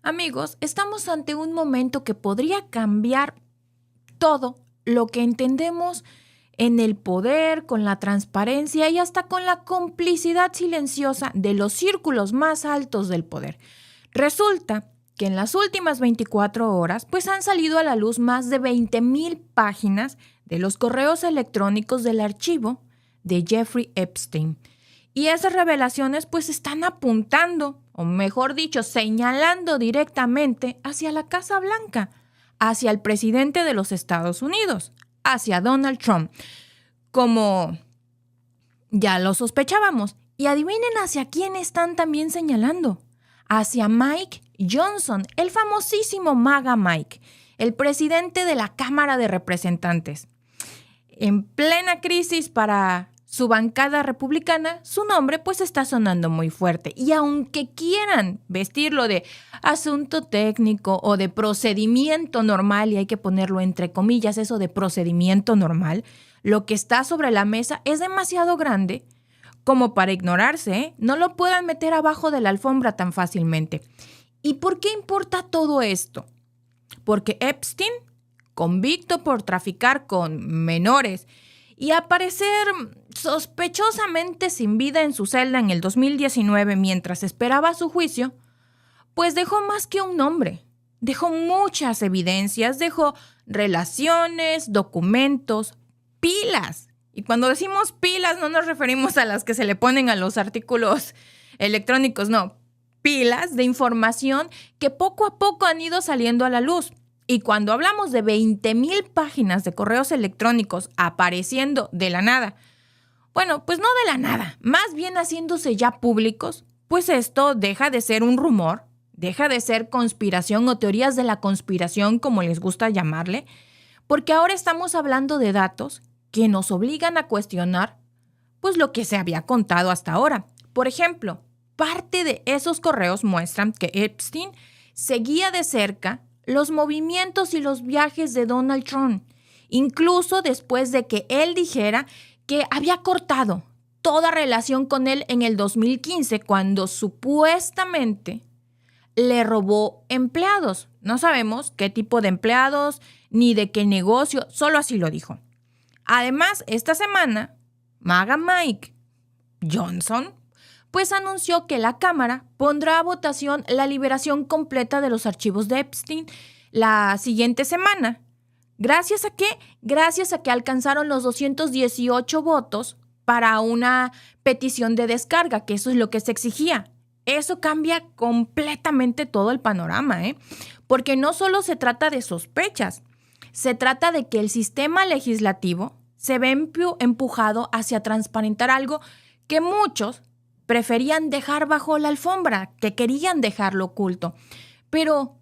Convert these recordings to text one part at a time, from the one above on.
Amigos, estamos ante un momento que podría cambiar todo lo que entendemos en el poder, con la transparencia y hasta con la complicidad silenciosa de los círculos más altos del poder. Resulta que en las últimas 24 horas pues han salido a la luz más de 20,000 páginas de los correos electrónicos del archivo de Jeffrey Epstein. Y esas revelaciones pues están apuntando, o mejor dicho, señalando directamente hacia la Casa Blanca, hacia el presidente de los Estados Unidos, hacia Donald Trump, como ya lo sospechábamos. Y adivinen hacia quién están también señalando. Hacia Mike Johnson, el famosísimo MAGA Mike, el presidente de la Cámara de Representantes. En plena crisis para su bancada republicana, su nombre pues está sonando muy fuerte. Y aunque quieran vestirlo de asunto técnico o de procedimiento normal, y hay que ponerlo entre comillas, eso de procedimiento normal, lo que está sobre la mesa es demasiado grande como para ignorarse, ¿eh? No lo puedan meter abajo de la alfombra tan fácilmente. ¿Y por qué importa todo esto? Porque Epstein, convicto por traficar con menores y aparecer sospechosamente sin vida en su celda en el 2019 mientras esperaba su juicio, pues dejó más que un nombre. Dejó muchas evidencias, dejó relaciones, documentos, pilas. Y cuando decimos pilas no nos referimos a las que se le ponen a los artículos electrónicos, no. Pilas de información que poco a poco han ido saliendo a la luz. Y cuando hablamos de 20,000 páginas de correos electrónicos apareciendo de la nada, bueno, pues no de la nada, más bien haciéndose ya públicos, pues esto deja de ser un rumor, deja de ser conspiración o teorías de la conspiración, como les gusta llamarle, porque ahora estamos hablando de datos que nos obligan a cuestionar pues lo que se había contado hasta ahora. Por ejemplo, parte de esos correos muestran que Epstein seguía de cerca los movimientos y los viajes de Donald Trump, incluso después de que él dijera que había cortado toda relación con él en el 2015, cuando supuestamente le robó empleados. No sabemos qué tipo de empleados ni de qué negocio, solo así lo dijo. Además, esta semana, MAGA Mike Johnson pues anunció que la Cámara pondrá a votación la liberación completa de los archivos de Epstein la siguiente semana. ¿Gracias a qué? Gracias a que alcanzaron los 218 votos para una petición de descarga, que eso es lo que se exigía. Eso cambia completamente todo el panorama, porque no solo se trata de sospechas, se trata de que el sistema legislativo se ve empujado hacia transparentar algo que muchos preferían dejar bajo la alfombra, que querían dejarlo oculto. Pero,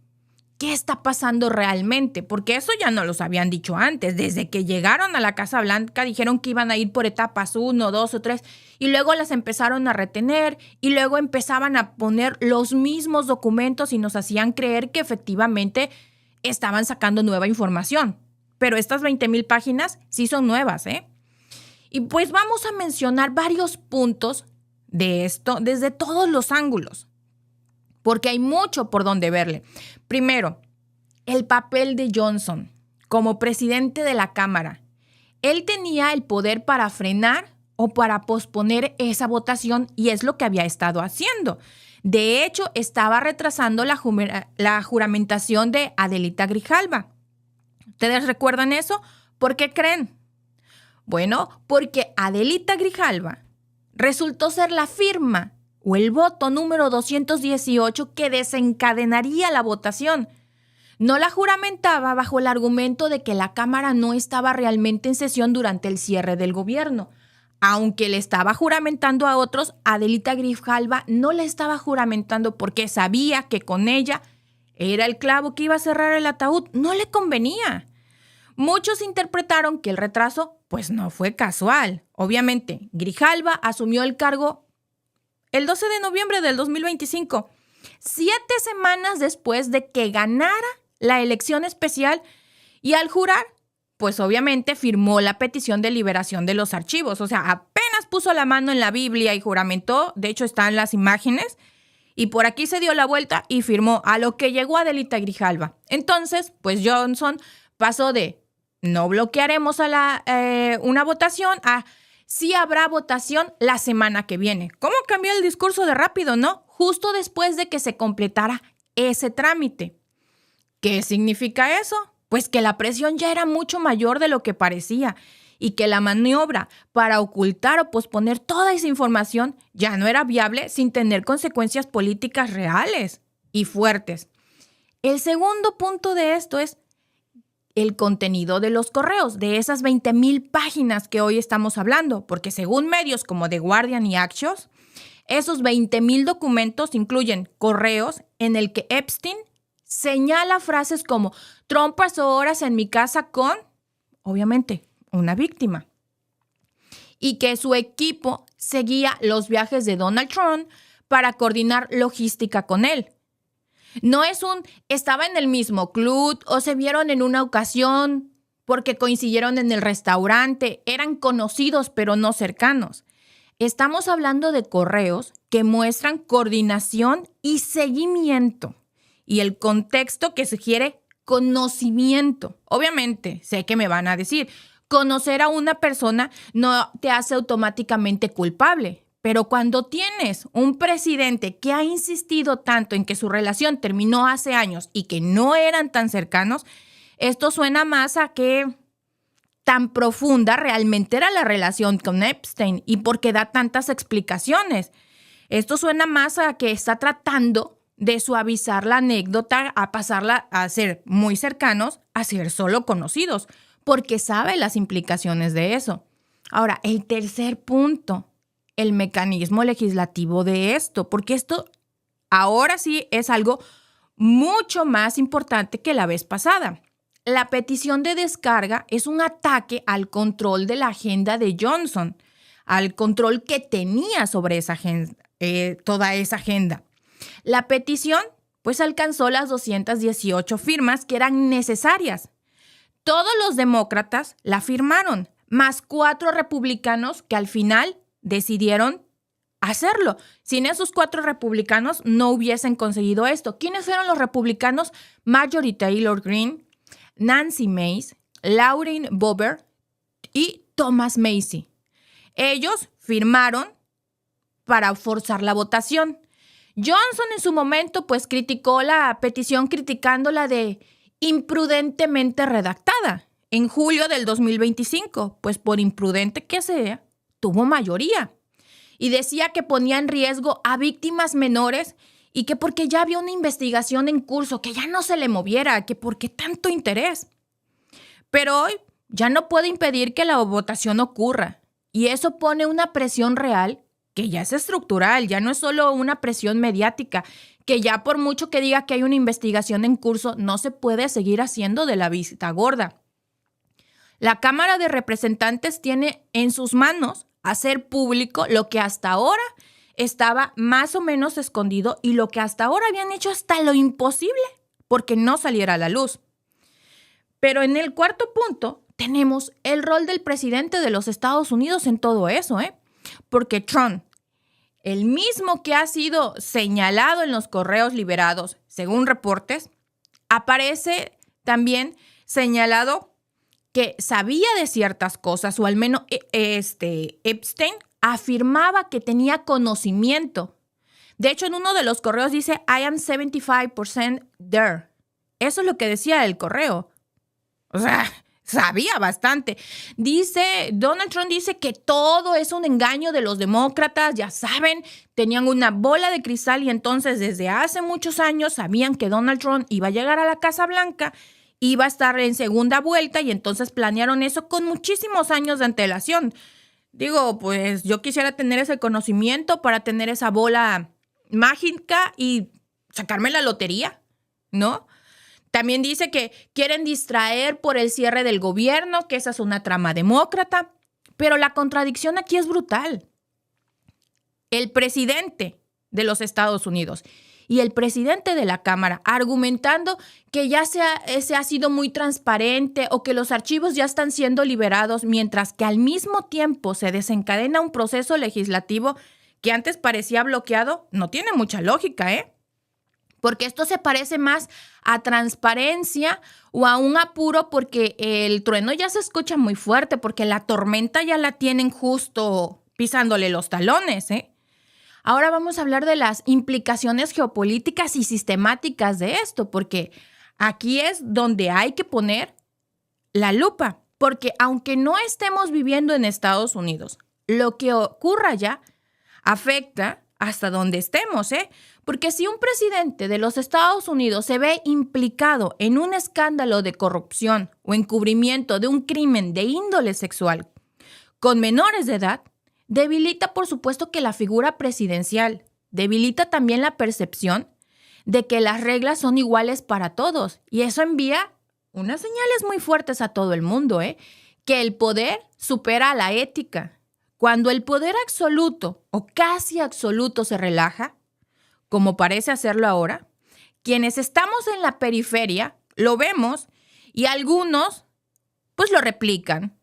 ¿qué está pasando realmente? Porque eso ya no los habían dicho antes. Desde que llegaron a la Casa Blanca dijeron que iban a ir por etapas 1, 2 o 3 y luego las empezaron a retener y luego empezaban a poner los mismos documentos y nos hacían creer que efectivamente estaban sacando nueva información. Pero estas 20,000 páginas sí son nuevas, Y pues vamos a mencionar varios puntos de esto desde todos los ángulos, porque hay mucho por donde verle. Primero, el papel de Johnson como presidente de la Cámara. Él tenía el poder para frenar o para posponer esa votación y es lo que había estado haciendo. De hecho, estaba retrasando la juramentación de Adelita Grijalva. ¿Ustedes recuerdan eso? ¿Por qué creen? Bueno, porque Adelita Grijalva resultó ser la firma o el voto número 218 que desencadenaría la votación. No la juramentaba bajo el argumento de que la Cámara no estaba realmente en sesión durante el cierre del gobierno. Aunque le estaba juramentando a otros, Adelita Grijalva no le estaba juramentando porque sabía que con ella era el clavo que iba a cerrar el ataúd. No le convenía. Muchos interpretaron que el retraso pues no fue casual. Obviamente, Grijalva asumió el cargo el 12 de noviembre del 2025 7 semanas después de que ganara la elección especial, y al jurar, pues obviamente firmó la petición de liberación de los archivos. O sea, apenas puso la mano en la Biblia y juramentó, de hecho están las imágenes, y por aquí se dio la vuelta y firmó, a lo que llegó Adelita Grijalva. Entonces, pues Johnson pasó de no bloquearemos a una votación a sí habrá votación la semana que viene. ¿Cómo cambió el discurso de rápido, no? Justo después de que se completara ese trámite. ¿Qué significa eso? Pues que la presión ya era mucho mayor de lo que parecía y que la maniobra para ocultar o posponer toda esa información ya no era viable sin tener consecuencias políticas reales y fuertes. El segundo punto de esto es el contenido de los correos, de esas 20,000 páginas que hoy estamos hablando, porque según medios como The Guardian y Axios, esos 20,000 documentos incluyen correos en el que Epstein señala frases como Trump pasó horas en mi casa con, obviamente, una víctima, y que su equipo seguía los viajes de Donald Trump para coordinar logística con él. No es estaba en el mismo club o se vieron en una ocasión porque coincidieron en el restaurante, eran conocidos pero no cercanos. Estamos hablando de correos que muestran coordinación y seguimiento y el contexto que sugiere conocimiento. Obviamente, sé que me van a decir, conocer a una persona no te hace automáticamente culpable. Pero cuando tienes un presidente que ha insistido tanto en que su relación terminó hace años y que no eran tan cercanos, esto suena más a que tan profunda realmente era la relación con Epstein y por qué da tantas explicaciones. Esto suena más a que está tratando de suavizar la anécdota, a pasarla a ser muy cercanos, a ser solo conocidos, porque sabe las implicaciones de eso. Ahora, el tercer punto, el mecanismo legislativo de esto, porque esto ahora sí es algo mucho más importante que la vez pasada. La petición de descarga es un ataque al control de la agenda de Johnson, al control que tenía sobre esa agenda, toda esa agenda. La petición pues alcanzó las 218 firmas que eran necesarias. Todos los demócratas la firmaron, más 4 republicanos que al final decidieron hacerlo. Sin esos 4 republicanos no hubiesen conseguido esto. ¿Quiénes fueron los republicanos? Marjorie Taylor Greene, Nancy Mace, Lauren Boebert y Thomas Massie. Ellos firmaron para forzar la votación. Johnson en su momento pues criticó la petición criticándola de imprudentemente redactada en julio del 2025, pues por imprudente que sea, tuvo mayoría. Y decía que ponía en riesgo a víctimas menores y que porque ya había una investigación en curso, que ya no se le moviera, que por qué tanto interés. Pero hoy ya no puede impedir que la votación ocurra. Y eso pone una presión real que ya es estructural, ya no es solo una presión mediática, que ya por mucho que diga que hay una investigación en curso, no se puede seguir haciendo de la vista gorda. La Cámara de Representantes tiene en sus manos hacer público lo que hasta ahora estaba más o menos escondido y lo que hasta ahora habían hecho hasta lo imposible porque no saliera a la luz. Pero en el cuarto punto tenemos el rol del presidente de los Estados Unidos en todo eso, porque Trump, el mismo que ha sido señalado en los correos liberados, según reportes, aparece también señalado que sabía de ciertas cosas, o al menos Epstein afirmaba que tenía conocimiento. De hecho, en uno de los correos dice, I am 75% there. Eso es lo que decía el correo. O sea, sabía bastante. Donald Trump dice que todo es un engaño de los demócratas, ya saben, tenían una bola de cristal y entonces desde hace muchos años sabían que Donald Trump iba a llegar a la Casa Blanca, iba a estar en segunda vuelta y entonces planearon eso con muchísimos años de antelación. Digo, pues yo quisiera tener ese conocimiento para tener esa bola mágica y sacarme la lotería, ¿no? También dice que quieren distraer por el cierre del gobierno, que esa es una trama demócrata, pero la contradicción aquí es brutal. El presidente de los Estados Unidos y el presidente de la Cámara, argumentando que ya se ha sido muy transparente o que los archivos ya están siendo liberados, mientras que al mismo tiempo se desencadena un proceso legislativo que antes parecía bloqueado, no tiene mucha lógica, ¿eh? Porque esto se parece más a transparencia o a un apuro porque el trueno ya se escucha muy fuerte, porque la tormenta ya la tienen justo pisándole los talones, ¿eh? Ahora vamos a hablar de las implicaciones geopolíticas y sistemáticas de esto, porque aquí es donde hay que poner la lupa, porque aunque no estemos viviendo en Estados Unidos, lo que ocurra allá afecta hasta donde estemos, ¿eh? Porque si un presidente de los Estados Unidos se ve implicado en un escándalo de corrupción o encubrimiento de un crimen de índole sexual con menores de edad, debilita, por supuesto, que la figura presidencial, debilita también la percepción de que las reglas son iguales para todos. Y eso envía unas señales muy fuertes a todo el mundo, que el poder supera a la ética. Cuando el poder absoluto o casi absoluto se relaja, como parece hacerlo ahora, quienes estamos en la periferia lo vemos y algunos pues lo replican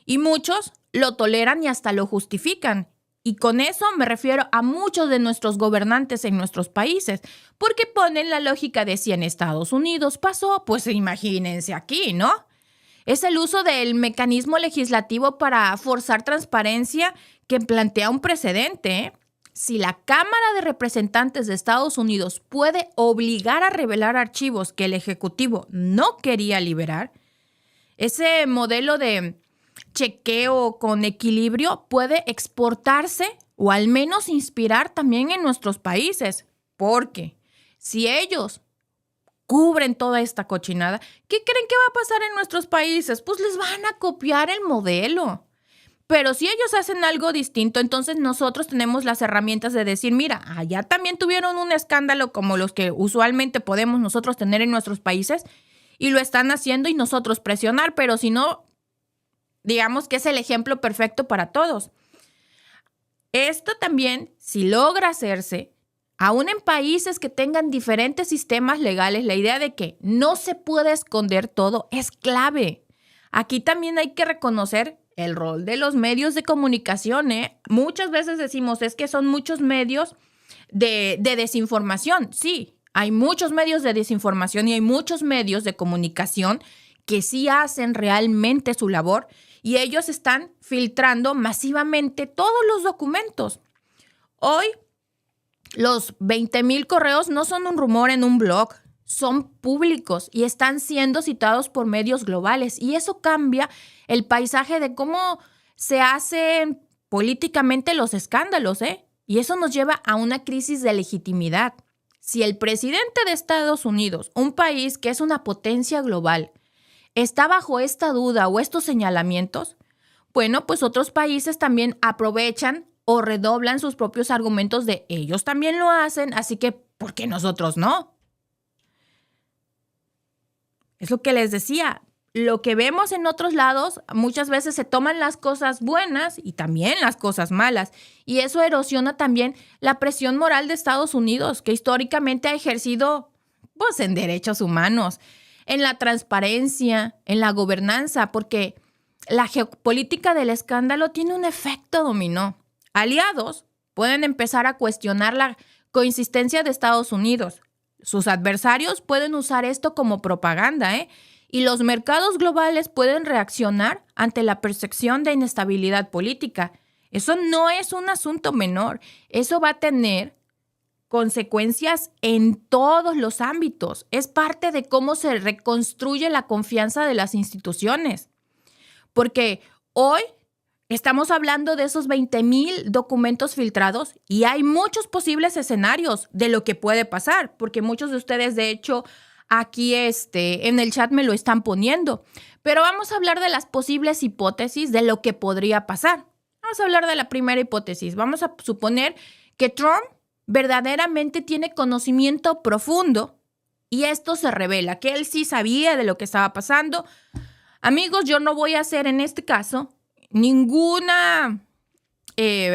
y muchos lo toleran y hasta lo justifican. Y con eso me refiero a muchos de nuestros gobernantes en nuestros países, porque ponen la lógica de si en Estados Unidos pasó, pues imagínense aquí, ¿no? Es el uso del mecanismo legislativo para forzar transparencia que plantea un precedente, ¿eh? Si la Cámara de Representantes de Estados Unidos puede obligar a revelar archivos que el Ejecutivo no quería liberar, ese modelo de chequeo con equilibrio puede exportarse o al menos inspirar también en nuestros países, porque si ellos cubren toda esta cochinada, ¿qué creen que va a pasar en nuestros países? Pues les van a copiar el modelo. Pero si ellos hacen algo distinto, entonces nosotros tenemos las herramientas de decir, mira, allá también tuvieron un escándalo como los que usualmente podemos nosotros tener en nuestros países y lo están haciendo y nosotros presionar, pero si no, digamos que es el ejemplo perfecto para todos. Esto también, si logra hacerse, aún en países que tengan diferentes sistemas legales, la idea de que no se puede esconder todo es clave. Aquí también hay que reconocer el rol de los medios de comunicación, ¿eh? Muchas veces decimos, es que son muchos medios de desinformación. Sí, hay muchos medios de desinformación y hay muchos medios de comunicación que sí hacen realmente su labor y ellos están filtrando masivamente todos los documentos. Hoy, los 20,000 correos no son un rumor en un blog, son públicos y están siendo citados por medios globales. Y eso cambia el paisaje de cómo se hacen políticamente los escándalos, ¿eh? Y eso nos lleva a una crisis de legitimidad. Si el presidente de Estados Unidos, un país que es una potencia global, está bajo esta duda o estos señalamientos, bueno, pues otros países también aprovechan o redoblan sus propios argumentos de ellos también lo hacen, así que ¿por qué nosotros no? Es lo que les decía, lo que vemos en otros lados, muchas veces se toman las cosas buenas y también las cosas malas. Y eso erosiona también la presión moral de Estados Unidos, que históricamente ha ejercido pues, en derechos humanos, en la transparencia, en la gobernanza, porque la geopolítica del escándalo tiene un efecto dominó. Aliados pueden empezar a cuestionar la coexistencia de Estados Unidos. Sus adversarios pueden usar esto como propaganda, y los mercados globales pueden reaccionar ante la percepción de inestabilidad política. Eso no es un asunto menor. Eso va a tener consecuencias en todos los ámbitos. Es parte de cómo se reconstruye la confianza de las instituciones. Porque hoy estamos hablando de esos 20,000 documentos filtrados y hay muchos posibles escenarios de lo que puede pasar, porque muchos de ustedes, de hecho, aquí en el chat me lo están poniendo. Pero vamos a hablar de las posibles hipótesis de lo que podría pasar. Vamos a hablar de la primera hipótesis. Vamos a suponer que Trump verdaderamente tiene conocimiento profundo y esto se revela, que él sí sabía de lo que estaba pasando. Amigos, yo no voy a hacer en este caso ninguna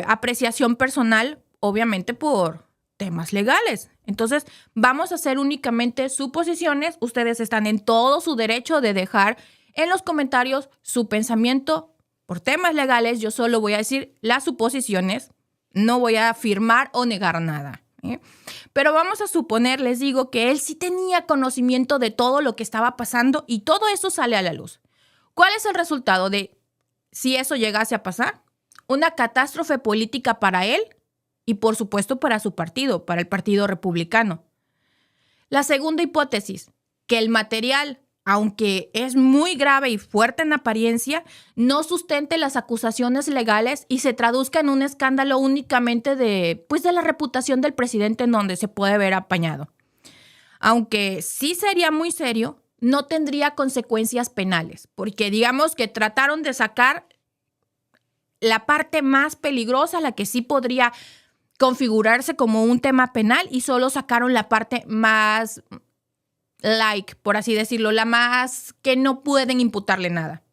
apreciación personal, obviamente por temas legales. Entonces, vamos a hacer únicamente suposiciones. Ustedes están en todo su derecho de dejar en los comentarios su pensamiento por temas legales. Yo solo voy a decir las suposiciones. No voy a afirmar o negar nada. Pero vamos a suponer, les digo, que él sí tenía conocimiento de todo lo que estaba pasando y todo eso sale a la luz. ¿Cuál es el resultado de si eso llegase a pasar? Una catástrofe política para él y, por supuesto, para su partido, para el Partido Republicano. La segunda hipótesis, que el material, aunque es muy grave y fuerte en apariencia, no sustente las acusaciones legales y se traduzca en un escándalo únicamente de la reputación del presidente en donde se puede ver apañado. Aunque sí sería muy serio, no tendría consecuencias penales, porque digamos que trataron de sacar la parte más peligrosa, la que sí podría configurarse como un tema penal, y solo sacaron la parte más por así decirlo, la más que no pueden imputarle nada.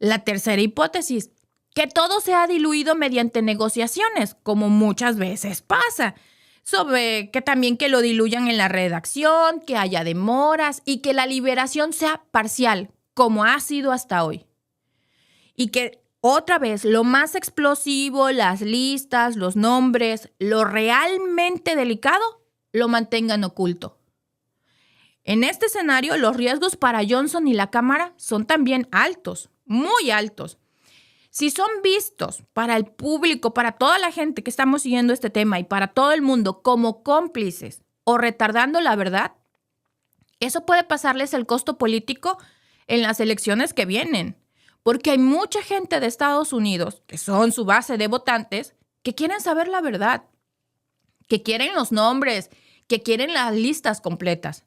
La tercera hipótesis, que todo sea diluido mediante negociaciones, como muchas veces pasa, sobre que también que lo diluyan en la redacción, que haya demoras y que la liberación sea parcial, como ha sido hasta hoy. Y que otra vez, lo más explosivo, las listas, los nombres, lo realmente delicado, lo mantengan oculto. En este escenario, los riesgos para Johnson y la Cámara son también altos, muy altos. Si son vistos para el público, para toda la gente que estamos siguiendo este tema y para todo el mundo como cómplices o retardando la verdad, eso puede pasarles el costo político en las elecciones que vienen. Porque hay mucha gente de Estados Unidos, que son su base de votantes, que quieren saber la verdad, que quieren los nombres, que quieren las listas completas.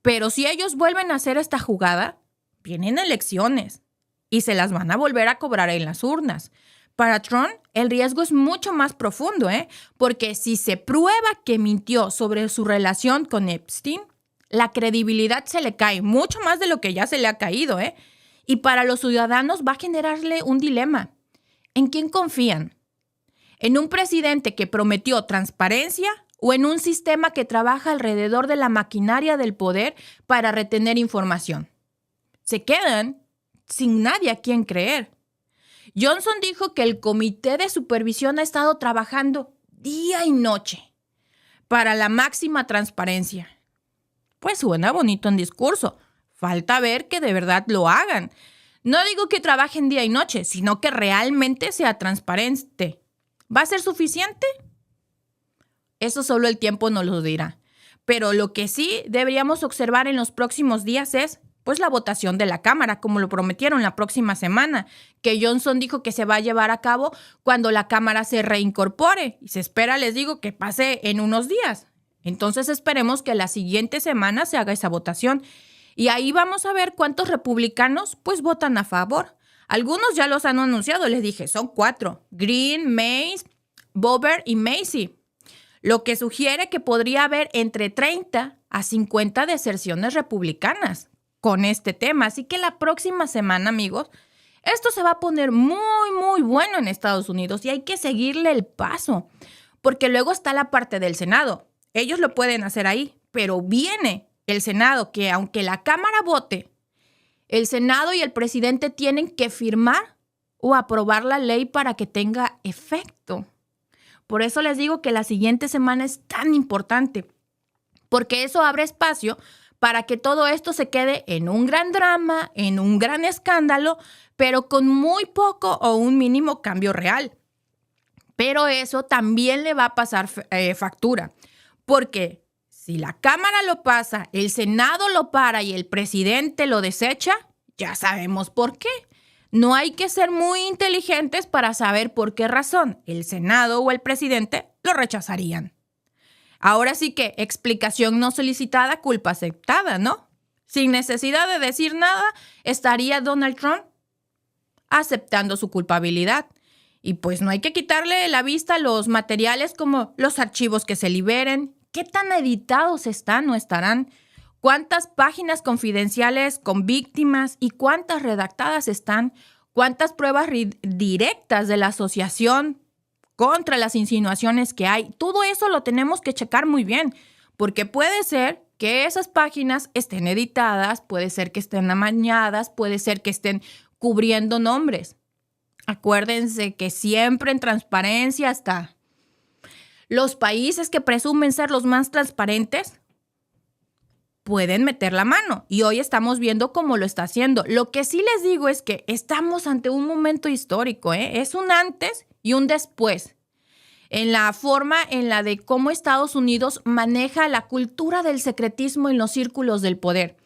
Pero si ellos vuelven a hacer esta jugada, vienen elecciones y se las van a volver a cobrar en las urnas. Para Trump, el riesgo es mucho más profundo, porque si se prueba que mintió sobre su relación con Epstein, la credibilidad se le cae mucho más de lo que ya se le ha caído, Y para los ciudadanos va a generarle un dilema. ¿En quién confían? ¿En un presidente que prometió transparencia o en un sistema que trabaja alrededor de la maquinaria del poder para retener información? Se quedan sin nadie a quien creer. Johnson dijo que el comité de supervisión ha estado trabajando día y noche para la máxima transparencia. Pues suena bonito en discurso. Falta ver que de verdad lo hagan. No digo que trabajen día y noche, sino que realmente sea transparente. ¿Va a ser suficiente? Eso solo el tiempo nos lo dirá. Pero lo que sí deberíamos observar en los próximos días es, la votación de la Cámara, como lo prometieron la próxima semana, que Johnson dijo que se va a llevar a cabo cuando la Cámara se reincorpore. Y se espera, les digo, que pase en unos días. Entonces esperemos que la siguiente semana se haga esa votación. Y ahí vamos a ver cuántos republicanos votan a favor. Algunos ya los han anunciado, les dije, son 4. Green, Mays, Boebert y Macy. Lo que sugiere que podría haber entre 30 a 50 deserciones republicanas con este tema. Así que la próxima semana, amigos, esto se va a poner muy, muy bueno en Estados Unidos y hay que seguirle el paso. Porque luego está la parte del Senado. Ellos lo pueden hacer ahí, pero viene el Senado, que aunque la Cámara vote, el Senado y el presidente tienen que firmar o aprobar la ley para que tenga efecto. Por eso les digo que la siguiente semana es tan importante, porque eso abre espacio para que todo esto se quede en un gran drama, en un gran escándalo, pero con muy poco o un mínimo cambio real. Pero eso también le va a pasar factura, porque si la Cámara lo pasa, el Senado lo para y el presidente lo desecha, ya sabemos por qué. No hay que ser muy inteligentes para saber por qué razón el Senado o el presidente lo rechazarían. Ahora sí que explicación no solicitada, culpa aceptada, ¿no? Sin necesidad de decir nada, estaría Donald Trump aceptando su culpabilidad. Y no hay que quitarle la vista a los materiales como los archivos que se liberen, qué tan editados están o estarán, cuántas páginas confidenciales con víctimas y cuántas redactadas están, cuántas pruebas directas de la asociación contra las insinuaciones que hay. Todo eso lo tenemos que checar muy bien, porque puede ser que esas páginas estén editadas, puede ser que estén amañadas, puede ser que estén cubriendo nombres. Acuérdense que siempre en transparencia está. Los países que presumen ser los más transparentes pueden meter la mano y hoy estamos viendo cómo lo está haciendo. Lo que sí les digo es que estamos ante un momento histórico, ¿eh? Es un antes y un después en la forma en la de cómo Estados Unidos maneja la cultura del secretismo en los círculos del poder.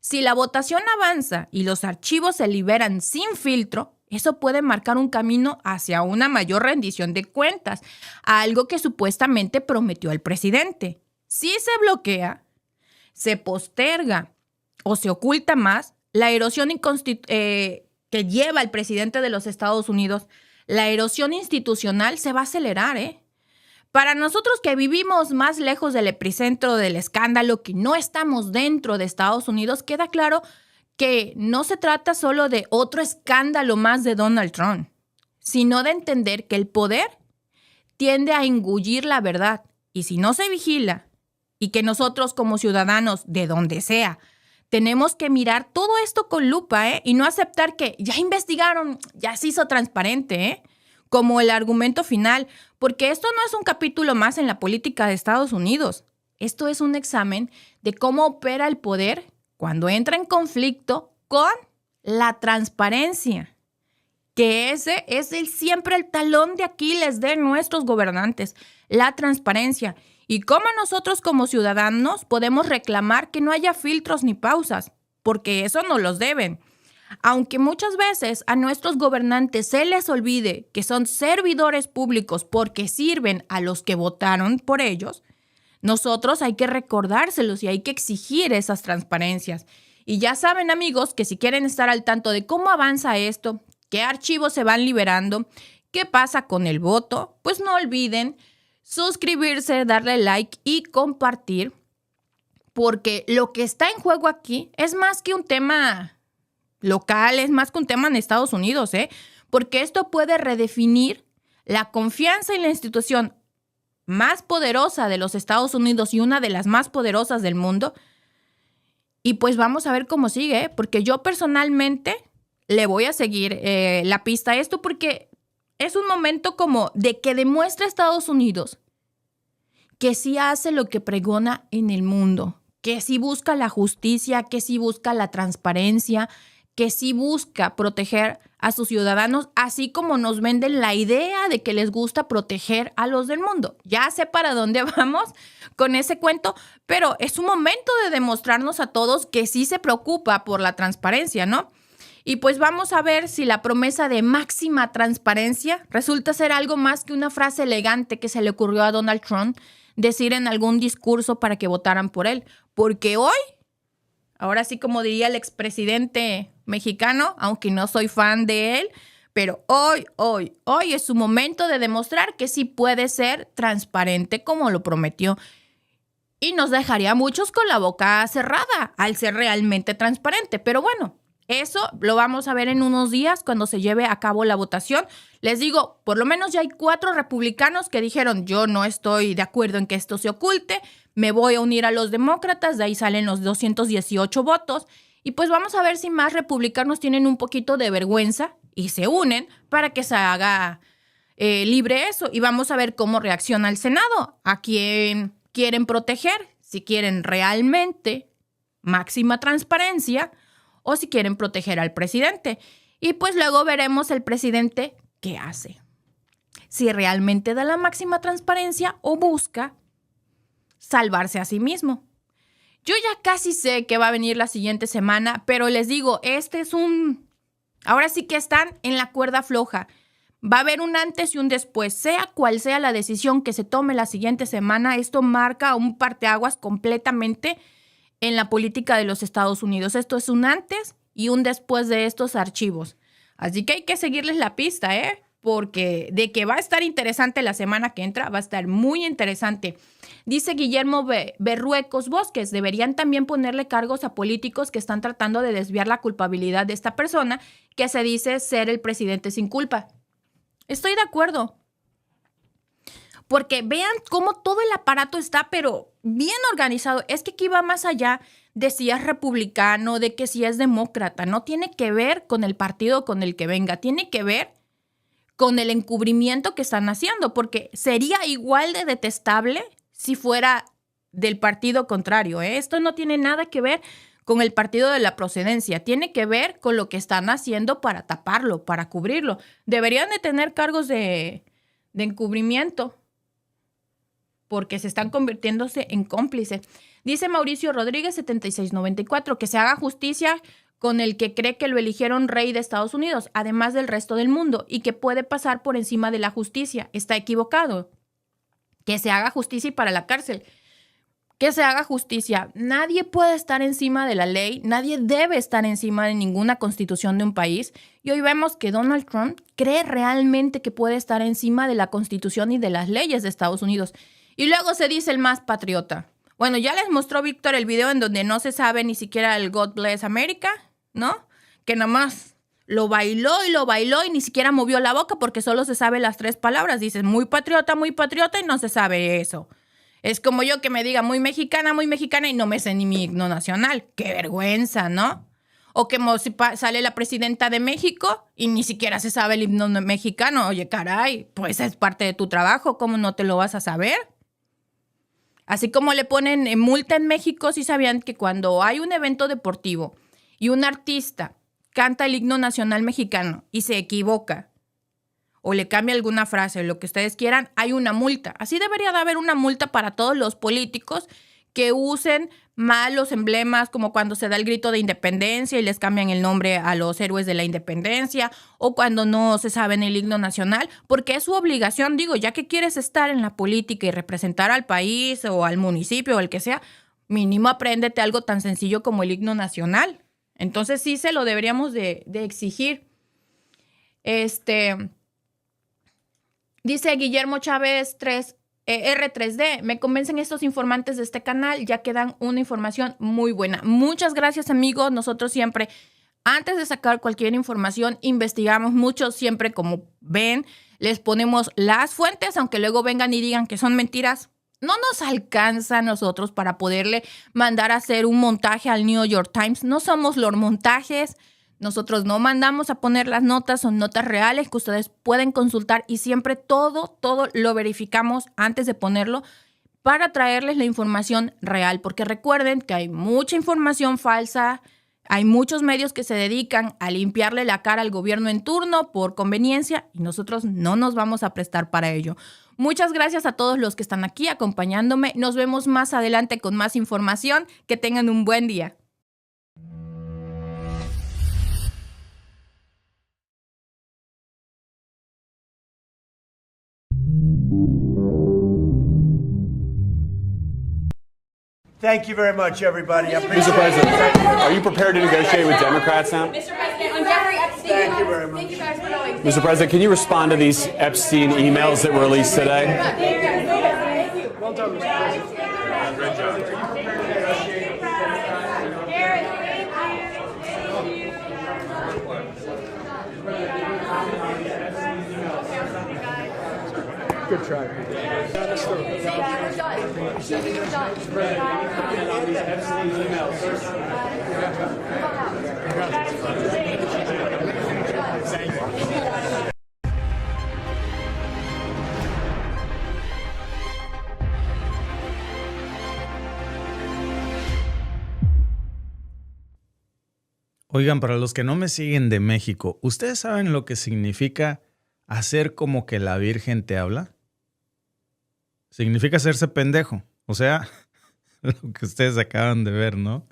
Si la votación avanza y los archivos se liberan sin filtro, eso puede marcar un camino hacia una mayor rendición de cuentas, algo que supuestamente prometió el presidente. Si se bloquea, se posterga o se oculta más, la erosión que lleva el presidente de los Estados Unidos, la erosión institucional se va a acelerar, ¿eh? Para nosotros que vivimos más lejos del epicentro del escándalo, que no estamos dentro de Estados Unidos, queda claro que no se trata solo de otro escándalo más de Donald Trump, sino de entender que el poder tiende a engullir la verdad y si no se vigila, y que nosotros como ciudadanos, de donde sea, tenemos que mirar todo esto con lupa, y no aceptar que ya investigaron, ya se hizo transparente, como el argumento final, porque esto no es un capítulo más en la política de Estados Unidos. Esto es un examen de cómo opera el poder cuando entra en conflicto con la transparencia, que ese es siempre el talón de Aquiles de nuestros gobernantes, la transparencia. Y cómo nosotros como ciudadanos podemos reclamar que no haya filtros ni pausas, porque eso nos los deben. Aunque muchas veces a nuestros gobernantes se les olvide que son servidores públicos porque sirven a los que votaron por ellos, nosotros hay que recordárselos y hay que exigir esas transparencias. Y ya saben, amigos, que si quieren estar al tanto de cómo avanza esto, qué archivos se van liberando, qué pasa con el voto, pues no olviden suscribirse, darle like y compartir, porque lo que está en juego aquí es más que un tema local, es más que un tema en Estados Unidos, porque esto puede redefinir la confianza en la institución más poderosa de los Estados Unidos y una de las más poderosas del mundo. Y pues vamos a ver cómo sigue, porque yo personalmente le voy a seguir la pista a esto, porque es un momento como de que demuestra a Estados Unidos que sí hace lo que pregona en el mundo, que sí busca la justicia, que sí busca la transparencia, que sí busca proteger a sus ciudadanos, así como nos venden la idea de que les gusta proteger a los del mundo. Ya sé para dónde vamos con ese cuento, pero es un momento de demostrarnos a todos que sí se preocupa por la transparencia, ¿no? Y pues vamos a ver si la promesa de máxima transparencia resulta ser algo más que una frase elegante que se le ocurrió a Donald Trump decir en algún discurso para que votaran por él. Porque hoy, ahora sí como diría el expresidente mexicano, aunque no soy fan de él, pero hoy es su momento de demostrar que sí puede ser transparente como lo prometió. Y nos dejaría a muchos con la boca cerrada al ser realmente transparente. Pero bueno, eso lo vamos a ver en unos días cuando se lleve a cabo la votación. Les digo, por lo menos ya hay 4 republicanos que dijeron, yo no estoy de acuerdo en que esto se oculte, me voy a unir a los demócratas, de ahí salen los 218 votos. Y pues vamos a ver si más republicanos tienen un poquito de vergüenza y se unen para que se haga libre eso. Y vamos a ver cómo reacciona el Senado, a quién quieren proteger, si quieren realmente máxima transparencia o si quieren proteger al presidente. Y pues luego veremos el presidente qué hace. Si realmente da la máxima transparencia o busca salvarse a sí mismo. Yo ya casi sé que va a venir la siguiente semana, pero les digo, ahora sí que están en la cuerda floja. Va a haber un antes y un después. Sea cual sea la decisión que se tome la siguiente semana, esto marca un parteaguas completamente en la política de los Estados Unidos. Esto es un antes y un después de estos archivos. Así que hay que seguirles la pista, porque de que va a estar interesante la semana que entra, va a estar muy interesante. Dice Guillermo Berruecos Bosques, deberían también ponerle cargos a políticos que están tratando de desviar la culpabilidad de esta persona que se dice ser el presidente sin culpa. Estoy de acuerdo. Porque vean cómo todo el aparato está, pero bien organizado. Es que aquí va más allá de si es republicano, de que si es demócrata. No tiene que ver con el partido con el que venga. Tiene que ver con el encubrimiento que están haciendo, porque sería igual de detestable si fuera del partido contrario. Esto no tiene nada que ver con el partido de la procedencia. Tiene que ver con lo que están haciendo para taparlo, para cubrirlo. Deberían de tener cargos de encubrimiento, porque se están convirtiéndose en cómplices. Dice Mauricio Rodríguez, 7694, que se haga justicia con el que cree que lo eligieron rey de Estados Unidos, además del resto del mundo, y que puede pasar por encima de la justicia. Está equivocado. Que se haga justicia y para la cárcel. Que se haga justicia. Nadie puede estar encima de la ley, nadie debe estar encima de ninguna constitución de un país. Y hoy vemos que Donald Trump cree realmente que puede estar encima de la constitución y de las leyes de Estados Unidos. Y luego se dice el más patriota. Bueno, ya les mostró Víctor el video en donde no se sabe ni siquiera el God Bless America, ¿no? Que nomás lo bailó y ni siquiera movió la boca porque solo se sabe las 3 palabras. Dices muy patriota y no se sabe eso. Es como yo que me diga muy mexicana y no me sé ni mi himno nacional. ¡Qué vergüenza!, ¿no? O que sale la presidenta de México y ni siquiera se sabe el himno mexicano. Oye, caray, pues es parte de tu trabajo. ¿Cómo no te lo vas a saber? Así como le ponen multa en México, sí sabían que cuando hay un evento deportivo y un artista canta el himno nacional mexicano y se equivoca o le cambia alguna frase, lo que ustedes quieran, hay una multa. Así debería de haber una multa para todos los políticos que usen mal los emblemas, como cuando se da el grito de independencia y les cambian el nombre a los héroes de la independencia, o cuando no se saben el himno nacional, porque es su obligación, digo, ya que quieres estar en la política y representar al país o al municipio o el que sea, mínimo apréndete algo tan sencillo como el himno nacional. Entonces sí se lo deberíamos de exigir. Dice Guillermo Chávez R3D, me convencen estos informantes de este canal, ya que dan una información muy buena. Muchas gracias, amigos. Nosotros siempre, antes de sacar cualquier información, investigamos mucho. Siempre, como ven, les ponemos las fuentes, aunque luego vengan y digan que son mentiras. No nos alcanza a nosotros para poderle mandar a hacer un montaje al New York Times. No somos los montajes. Nosotros no mandamos a poner las notas, son notas reales que ustedes pueden consultar y siempre todo lo verificamos antes de ponerlo para traerles la información real. Porque recuerden que hay mucha información falsa, hay muchos medios que se dedican a limpiarle la cara al gobierno en turno por conveniencia y nosotros no nos vamos a prestar para ello. Muchas gracias a todos los que están aquí acompañándome. Nos vemos más adelante con más información. Que tengan un buen día. Thank you very much, everybody. Mr. President, are you prepared to negotiate with Democrats now? Mr. President, on Jeffrey Epstein. Thank you very much. Thank you guys for knowing. Mr. President, can you respond to these Epstein emails that were released today? Well done, Mr. President. Great job. Good try. Oigan, para los que no me siguen de México, ¿ustedes saben lo que significa hacer como que la Virgen te habla? Significa hacerse pendejo. O sea, lo que ustedes acaban de ver, ¿no?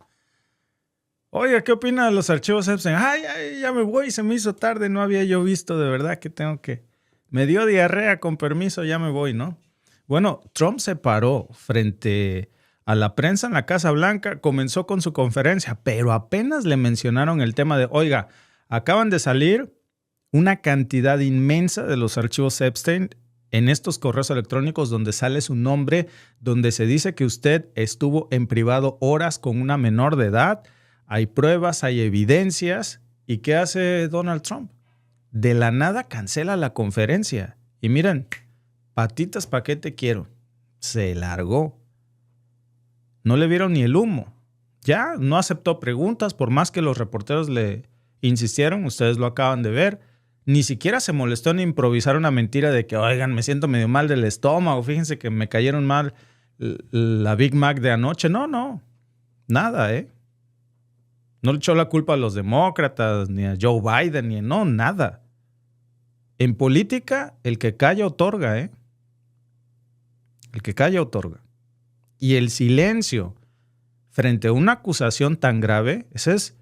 Oiga, ¿qué opina de los archivos Epstein? Ay, ya me voy, se me hizo tarde, no había yo visto, de verdad que tengo que... Me dio diarrea, con permiso, ya me voy, ¿no? Bueno, Trump se paró frente a la prensa en la Casa Blanca, comenzó con su conferencia, pero apenas le mencionaron el tema de, oiga, acaban de salir una cantidad inmensa de los archivos Epstein en estos correos electrónicos donde sale su nombre, donde se dice que usted estuvo en privado horas con una menor de edad. Hay pruebas, hay evidencias. ¿Y qué hace Donald Trump? De la nada cancela la conferencia. Y miren, Patitas, ¿pa' qué te quiero? Se largó. No le vieron ni el humo. Ya no aceptó preguntas, por más que los reporteros le insistieron, ustedes lo acaban de ver. Ni siquiera se molestó en improvisar una mentira de que, oigan, me siento medio mal del estómago, fíjense que me cayeron mal la Big Mac de anoche. No, nada, ¿eh? No le echó la culpa a los demócratas, ni a Joe Biden, nada. En política, el que calla otorga, ¿eh? El que calla otorga. Y el silencio frente a una acusación tan grave, ese es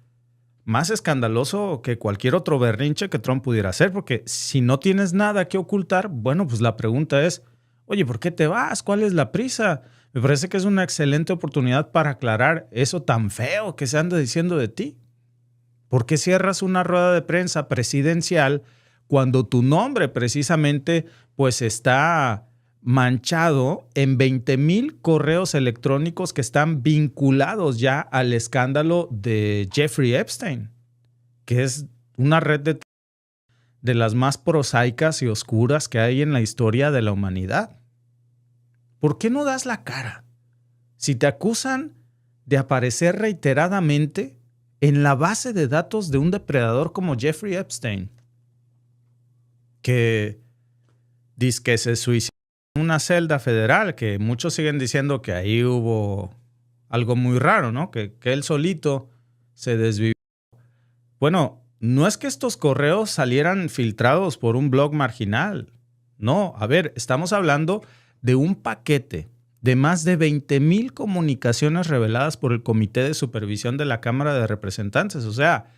más escandaloso que cualquier otro berrinche que Trump pudiera hacer, porque si no tienes nada que ocultar, bueno, pues la pregunta es, oye, ¿por qué te vas? ¿Cuál es la prisa? Me parece que es una excelente oportunidad para aclarar eso tan feo que se anda diciendo de ti. ¿Por qué cierras una rueda de prensa presidencial cuando tu nombre precisamente pues está manchado en 20,000 correos electrónicos que están vinculados ya al escándalo de Jeffrey Epstein, que es una red de las más prosaicas y oscuras que hay en la historia de la humanidad? ¿Por qué no das la cara? Si te acusan de aparecer reiteradamente en la base de datos de un depredador como Jeffrey Epstein, que dice que se suicidó en una celda federal, que muchos siguen diciendo que ahí hubo algo muy raro, ¿no? Que él solito se desvivió. Bueno, no es que estos correos salieran filtrados por un blog marginal. No, a ver, estamos hablando de un paquete de más de 20,000 comunicaciones reveladas por el Comité de Supervisión de la Cámara de Representantes. O sea,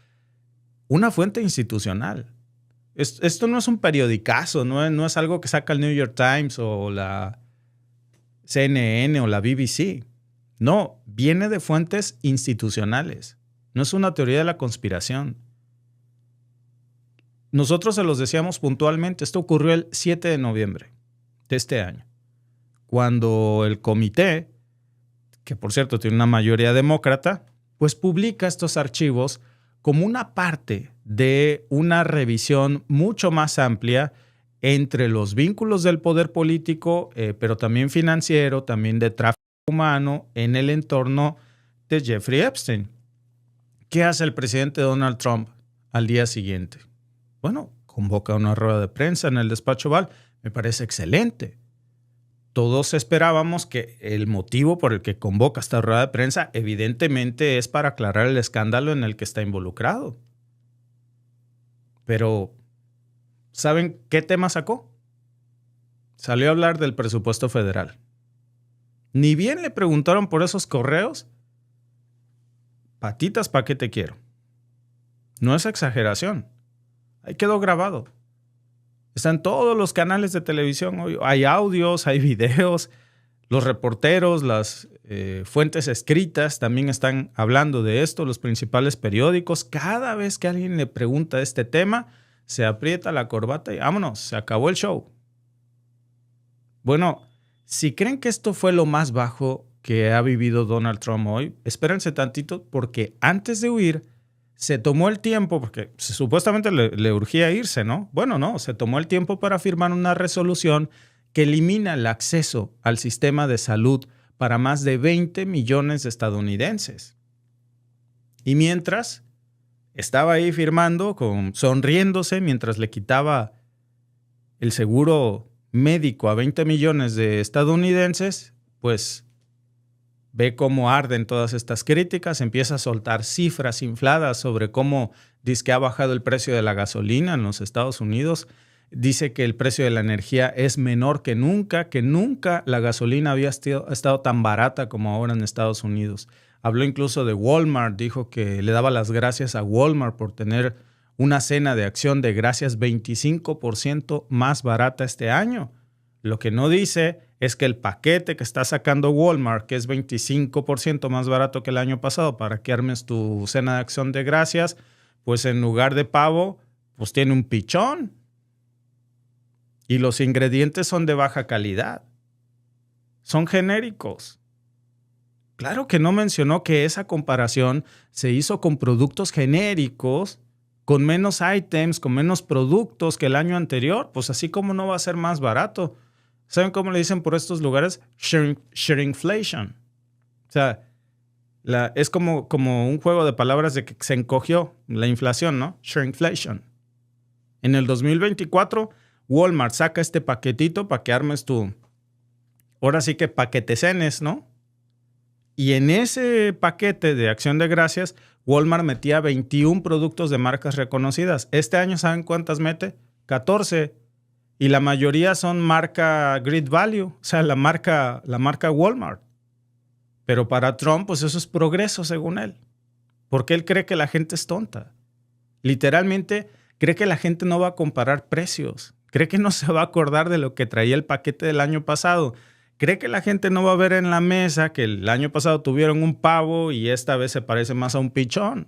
una fuente institucional. Esto no es un periodicazo, no es algo que saca el New York Times o la CNN o la BBC. No, viene de fuentes institucionales. No es una teoría de la conspiración. Nosotros se los decíamos puntualmente. Esto ocurrió el 7 de noviembre de este año, cuando el comité, que por cierto tiene una mayoría demócrata, pues publica estos archivos como una parte de una revisión mucho más amplia entre los vínculos del poder político, pero también financiero, también de tráfico humano en el entorno de Jeffrey Epstein. ¿Qué hace el presidente Donald Trump al día siguiente? Bueno, convoca una rueda de prensa en el despacho Oval. Me parece excelente. Todos esperábamos que el motivo por el que convoca esta rueda de prensa evidentemente es para aclarar el escándalo en el que está involucrado. Pero, ¿saben qué tema sacó? Salió a hablar del presupuesto federal. Ni bien le preguntaron por esos correos. Patitas, ¿pa' qué te quiero? No es exageración. Ahí quedó grabado. Están todos los canales de televisión hoy. Hay audios, hay videos. Los reporteros, las fuentes escritas también están hablando de esto. Los principales periódicos. Cada vez que alguien le pregunta este tema, se aprieta la corbata y vámonos, se acabó el show. Bueno, si creen que esto fue lo más bajo que ha vivido Donald Trump hoy, espérense tantito, porque antes de huir, se tomó el tiempo, porque supuestamente le urgía irse, ¿no? Bueno, no, se tomó el tiempo para firmar una resolución que elimina el acceso al sistema de salud para más de 20 millones de estadounidenses. Y mientras estaba ahí firmando, sonriéndose, mientras le quitaba el seguro médico a 20 millones de estadounidenses, pues ve cómo arden todas estas críticas, empieza a soltar cifras infladas sobre cómo dice que ha bajado el precio de la gasolina en los Estados Unidos. Dice que el precio de la energía es menor que nunca la gasolina había estado tan barata como ahora en Estados Unidos. Habló incluso de Walmart, dijo que le daba las gracias a Walmart por tener una cena de acción de gracias 25% más barata este año. Lo que no dice es que el paquete que está sacando Walmart, que es 25% más barato que el año pasado para que armes tu cena de acción de gracias, pues en lugar de pavo, pues tiene un pichón. Y los ingredientes son de baja calidad. Son genéricos. Claro que no mencionó que esa comparación se hizo con productos genéricos, con menos ítems, con menos productos que el año anterior. Pues así como no va a ser más barato. ¿Saben cómo le dicen por estos lugares? Shrinkflation. O sea, es como un juego de palabras de que se encogió la inflación, ¿no? Shrinkflation. En el 2024, Walmart saca este paquetito para que armes tu... Ahora sí que paquetecenes, ¿no? Y en ese paquete de Acción de Gracias, Walmart metía 21 productos de marcas reconocidas. Este año, ¿saben cuántas mete? 14. Y la mayoría son marca Great Value, o sea, la marca Walmart. Pero para Trump, pues eso es progreso, según él. Porque él cree que la gente es tonta. Literalmente, cree que la gente no va a comparar precios. Cree que no se va a acordar de lo que traía el paquete del año pasado. Cree que la gente no va a ver en la mesa que el año pasado tuvieron un pavo y esta vez se parece más a un pichón.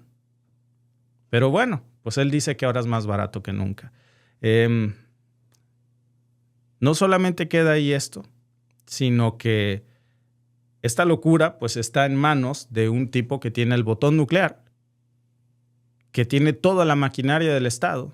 Pero bueno, pues él dice que ahora es más barato que nunca. No solamente queda ahí esto, sino que esta locura pues está en manos de un tipo que tiene el botón nuclear, que tiene toda la maquinaria del Estado.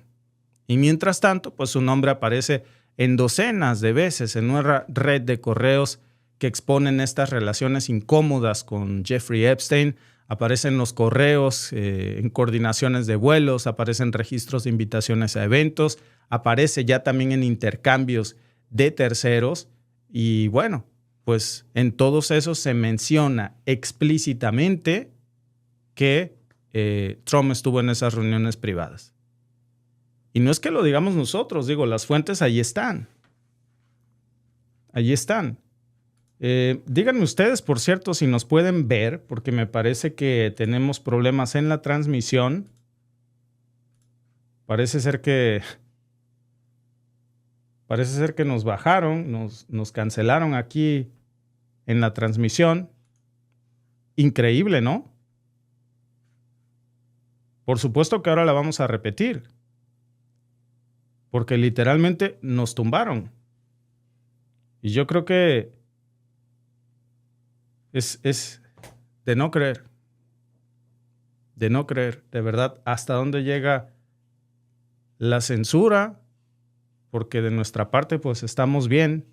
Y mientras tanto, pues su nombre aparece en docenas de veces en una red de correos que exponen estas relaciones incómodas con Jeffrey Epstein. Aparecen los correos en coordinaciones de vuelos, aparecen registros de invitaciones a eventos, aparece ya también en intercambios de terceros y bueno, pues en todos esos se menciona explícitamente que Trump estuvo en esas reuniones privadas. Y no es que lo digamos nosotros, digo, las fuentes ahí están. Allí están. Díganme ustedes, por cierto, si nos pueden ver, porque me parece que tenemos problemas en la transmisión. Parece ser que nos bajaron, nos cancelaron aquí en la transmisión. Increíble, ¿no? Por supuesto que ahora la vamos a repetir. Porque literalmente nos tumbaron. Y yo creo que es de no creer. De no creer, de verdad, hasta dónde llega la censura. Porque de nuestra parte, pues estamos bien.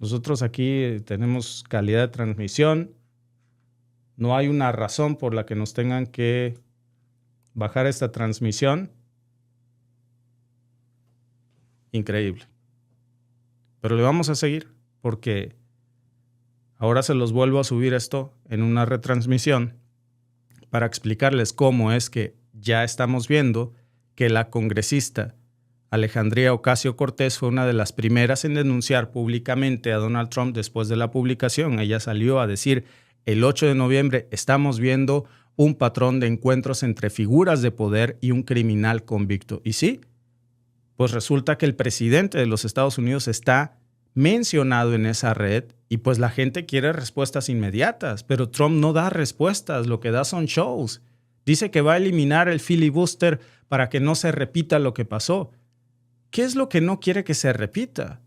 Nosotros aquí tenemos calidad de transmisión. No hay una razón por la que nos tengan que bajar esta transmisión. Increíble. Pero le vamos a seguir porque ahora se los vuelvo a subir esto en una retransmisión para explicarles cómo es que ya estamos viendo que la congresista Alejandría Ocasio-Cortez fue una de las primeras en denunciar públicamente a Donald Trump después de la publicación. Ella salió a decir el 8 de noviembre estamos viendo un patrón de encuentros entre figuras de poder y un criminal convicto. Y sí, pues resulta que el presidente de los Estados Unidos está mencionado en esa red y pues la gente quiere respuestas inmediatas, pero Trump no da respuestas, lo que da son shows. Dice que va a eliminar el filibuster para que no se repita lo que pasó. ¿Qué es lo que no quiere que se repita?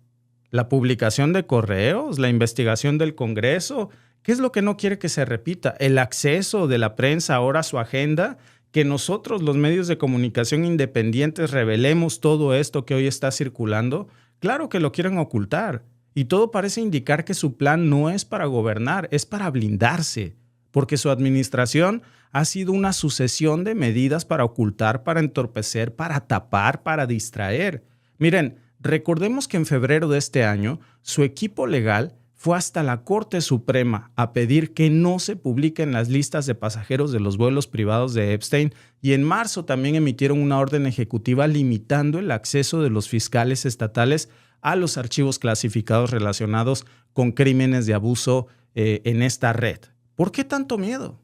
¿La publicación de correos? ¿La investigación del Congreso? ¿Qué es lo que no quiere que se repita? ¿El acceso de la prensa ahora a su agenda? ¿Que nosotros, los medios de comunicación independientes, revelemos todo esto que hoy está circulando? Claro que lo quieren ocultar. Y todo parece indicar que su plan no es para gobernar, es para blindarse. Porque su administración ha sido una sucesión de medidas para ocultar, para entorpecer, para tapar, para distraer. Miren, recordemos que en febrero de este año, su equipo legal fue hasta la Corte Suprema a pedir que no se publiquen las listas de pasajeros de los vuelos privados de Epstein y en marzo también emitieron una orden ejecutiva limitando el acceso de los fiscales estatales a los archivos clasificados relacionados con crímenes de abuso en esta red. ¿Por qué tanto miedo?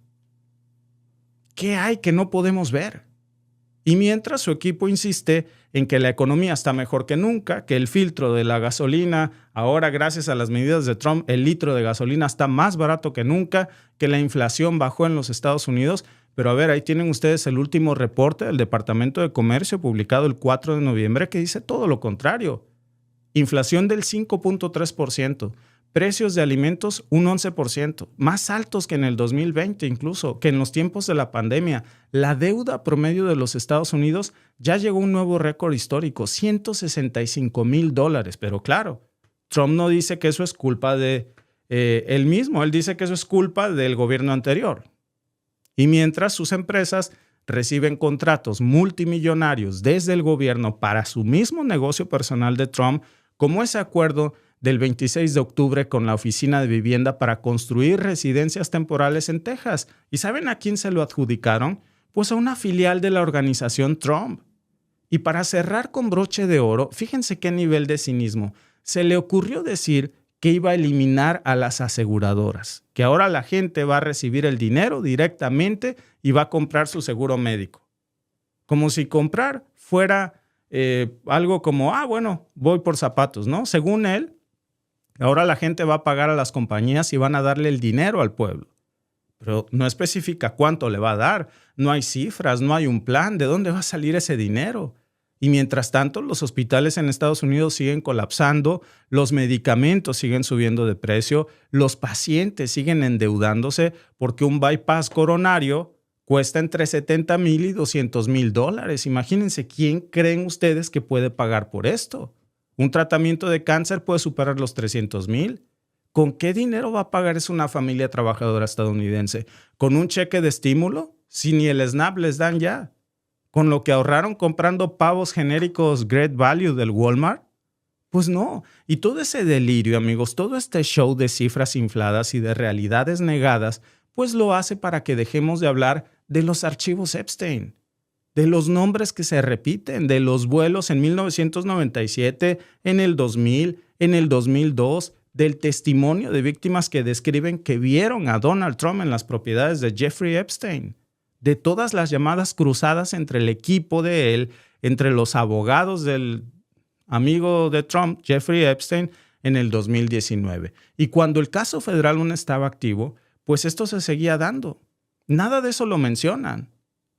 ¿Qué hay que no podemos ver? Y mientras su equipo insiste en que la economía está mejor que nunca, que el filtro de la gasolina, ahora gracias a las medidas de Trump, el litro de gasolina está más barato que nunca, que la inflación bajó en los Estados Unidos. Pero a ver, ahí tienen ustedes el último reporte del Departamento de Comercio publicado el 4 de noviembre que dice todo lo contrario. Inflación del 5.3%. Precios de alimentos un 11%, más altos que en el 2020 incluso, que en los tiempos de la pandemia. La deuda promedio de los Estados Unidos ya llegó a un nuevo récord histórico, $165,000. Pero claro, Trump no dice que eso es culpa de él mismo, él dice que eso es culpa del gobierno anterior. Y mientras sus empresas reciben contratos multimillonarios desde el gobierno para su mismo negocio personal de Trump, como ese acuerdo del 26 de octubre con la Oficina de Vivienda para construir residencias temporales en Texas. ¿Y saben a quién se lo adjudicaron? Pues a una filial de la organización Trump. Y para cerrar con broche de oro, fíjense qué nivel de cinismo. Se le ocurrió decir que iba a eliminar a las aseguradoras, que ahora la gente va a recibir el dinero directamente y va a comprar su seguro médico. Como si comprar fuera algo como, bueno, voy por zapatos, ¿no? Según él, ahora la gente va a pagar a las compañías y van a darle el dinero al pueblo. Pero no especifica cuánto le va a dar, no hay cifras, no hay un plan, ¿de dónde va a salir ese dinero? Y mientras tanto, los hospitales en Estados Unidos siguen colapsando, los medicamentos siguen subiendo de precio, los pacientes siguen endeudándose porque un bypass coronario cuesta entre $70,000 y $200,000. Imagínense, ¿quién creen ustedes que puede pagar por esto? Un tratamiento de cáncer puede superar los $300,000. ¿Con qué dinero va a pagar eso una familia trabajadora estadounidense? ¿Con un cheque de estímulo? Si ni el SNAP les dan ya. ¿Con lo que ahorraron comprando pavos genéricos Great Value del Walmart? Pues no. Y todo ese delirio, amigos, todo este show de cifras infladas y de realidades negadas, pues lo hace para que dejemos de hablar de los archivos Epstein, de los nombres que se repiten, de los vuelos en 1997, en el 2000, en el 2002, del testimonio de víctimas que describen que vieron a Donald Trump en las propiedades de Jeffrey Epstein, de todas las llamadas cruzadas entre el equipo de él, entre los abogados del amigo de Trump, Jeffrey Epstein, en el 2019. Y cuando el caso federal aún estaba activo, pues esto se seguía dando. Nada de eso lo mencionan,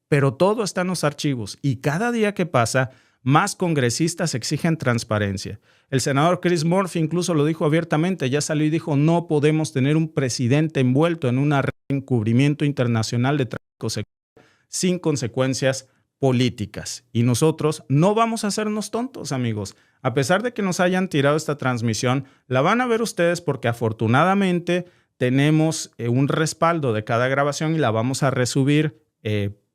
pero todo está en los archivos y cada día que pasa, más congresistas exigen transparencia. El senador Chris Murphy incluso lo dijo abiertamente, ya salió y dijo, no podemos tener un presidente envuelto en un encubrimiento internacional de tráfico sexual sin consecuencias políticas. Y nosotros no vamos a hacernos tontos, amigos. A pesar de que nos hayan tirado esta transmisión, la van a ver ustedes porque afortunadamente tenemos un respaldo de cada grabación y la vamos a resubir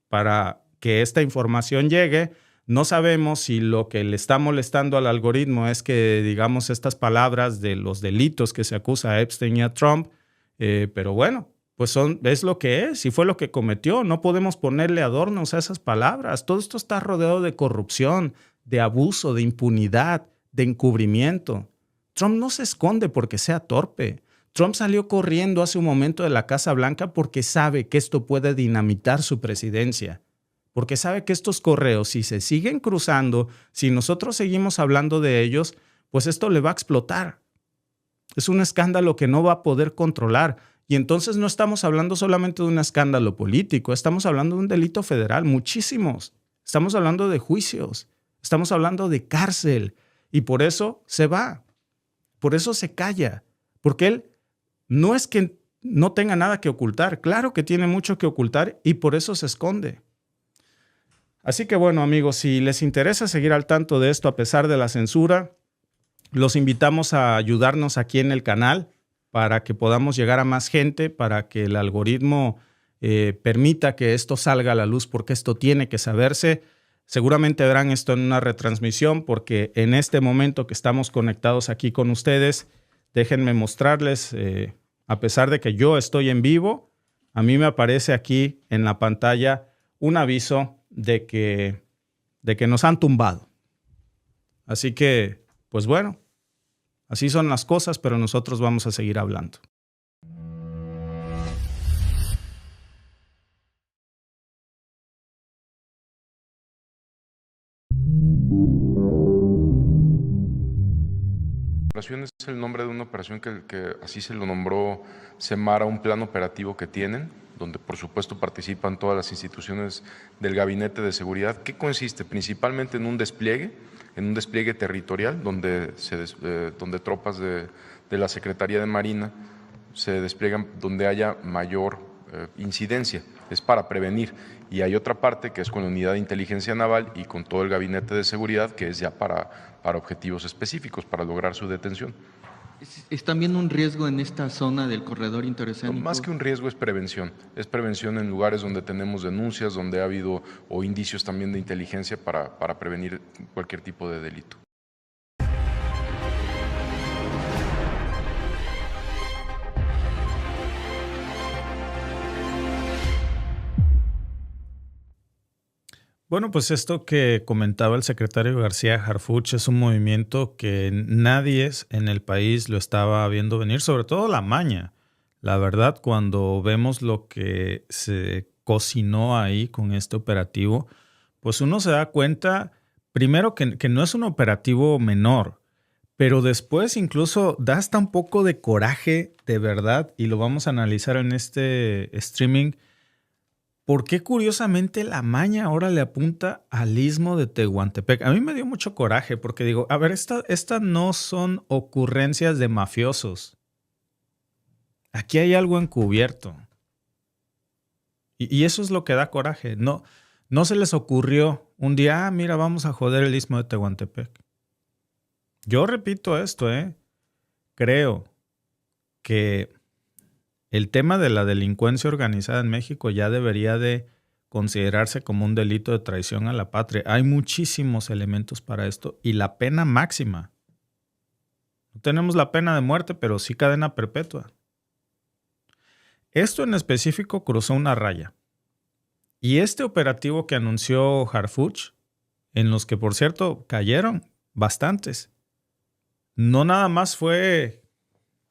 para que esta información llegue. No sabemos si lo que le está molestando al algoritmo es que digamos estas palabras de los delitos que se acusa a Epstein y a Trump, pero bueno, pues es lo que es y fue lo que cometió. No podemos ponerle adornos a esas palabras. Todo esto está rodeado de corrupción, de abuso, de impunidad, de encubrimiento. Trump no se esconde porque sea torpe. Trump salió corriendo hace un momento de la Casa Blanca porque sabe que esto puede dinamitar su presidencia. Porque sabe que estos correos, si se siguen cruzando, si nosotros seguimos hablando de ellos, pues esto le va a explotar. Es un escándalo que no va a poder controlar. Y entonces no estamos hablando solamente de un escándalo político, estamos hablando de un delito federal, muchísimos. Estamos hablando de juicios, estamos hablando de cárcel. Y por eso se va, por eso se calla. Porque él no es que no tenga nada que ocultar, claro que tiene mucho que ocultar y por eso se esconde. Así que bueno, amigos, si les interesa seguir al tanto de esto a pesar de la censura, los invitamos a ayudarnos aquí en el canal para que podamos llegar a más gente, para que el algoritmo permita que esto salga a la luz, porque esto tiene que saberse. Seguramente verán esto en una retransmisión, porque en este momento que estamos conectados aquí con ustedes, déjenme mostrarles, a pesar de que yo estoy en vivo, a mí me aparece aquí en la pantalla un aviso de que nos han tumbado. Así que, pues bueno, así son las cosas, pero nosotros vamos a seguir hablando. Es el nombre de una operación que así se lo nombró Semara, un plan operativo que tienen, donde por supuesto participan todas las instituciones del Gabinete de Seguridad, que consiste principalmente en un despliegue territorial, donde tropas de la Secretaría de Marina se despliegan donde haya mayor incidencia, es para prevenir. Y hay otra parte que es con la Unidad de Inteligencia Naval y con todo el Gabinete de Seguridad, que es ya para objetivos específicos, para lograr su detención. ¿Están viendo un riesgo en esta zona del corredor interoceánico? Más que un riesgo es prevención en lugares donde tenemos denuncias, donde ha habido o indicios también de inteligencia para prevenir cualquier tipo de delito. Bueno, pues esto que comentaba el secretario García Harfuch es un movimiento que nadie en el país lo estaba viendo venir, sobre todo la maña. La verdad, cuando vemos lo que se cocinó ahí con este operativo, pues uno se da cuenta, primero que no es un operativo menor, pero después incluso da hasta un poco de coraje de verdad, y lo vamos a analizar en este streaming. ¿Por qué curiosamente la maña ahora le apunta al istmo de Tehuantepec? A mí me dio mucho coraje porque digo, a ver, estas no son ocurrencias de mafiosos. Aquí hay algo encubierto. Y eso es lo que da coraje. No se les ocurrió un día, mira, vamos a joder el istmo de Tehuantepec. Yo repito esto, creo que el tema de la delincuencia organizada en México ya debería de considerarse como un delito de traición a la patria. Hay muchísimos elementos para esto y la pena máxima. No tenemos la pena de muerte, pero sí cadena perpetua. Esto en específico cruzó una raya. Y este operativo que anunció Harfuch, en los que por cierto cayeron bastantes, no nada más fue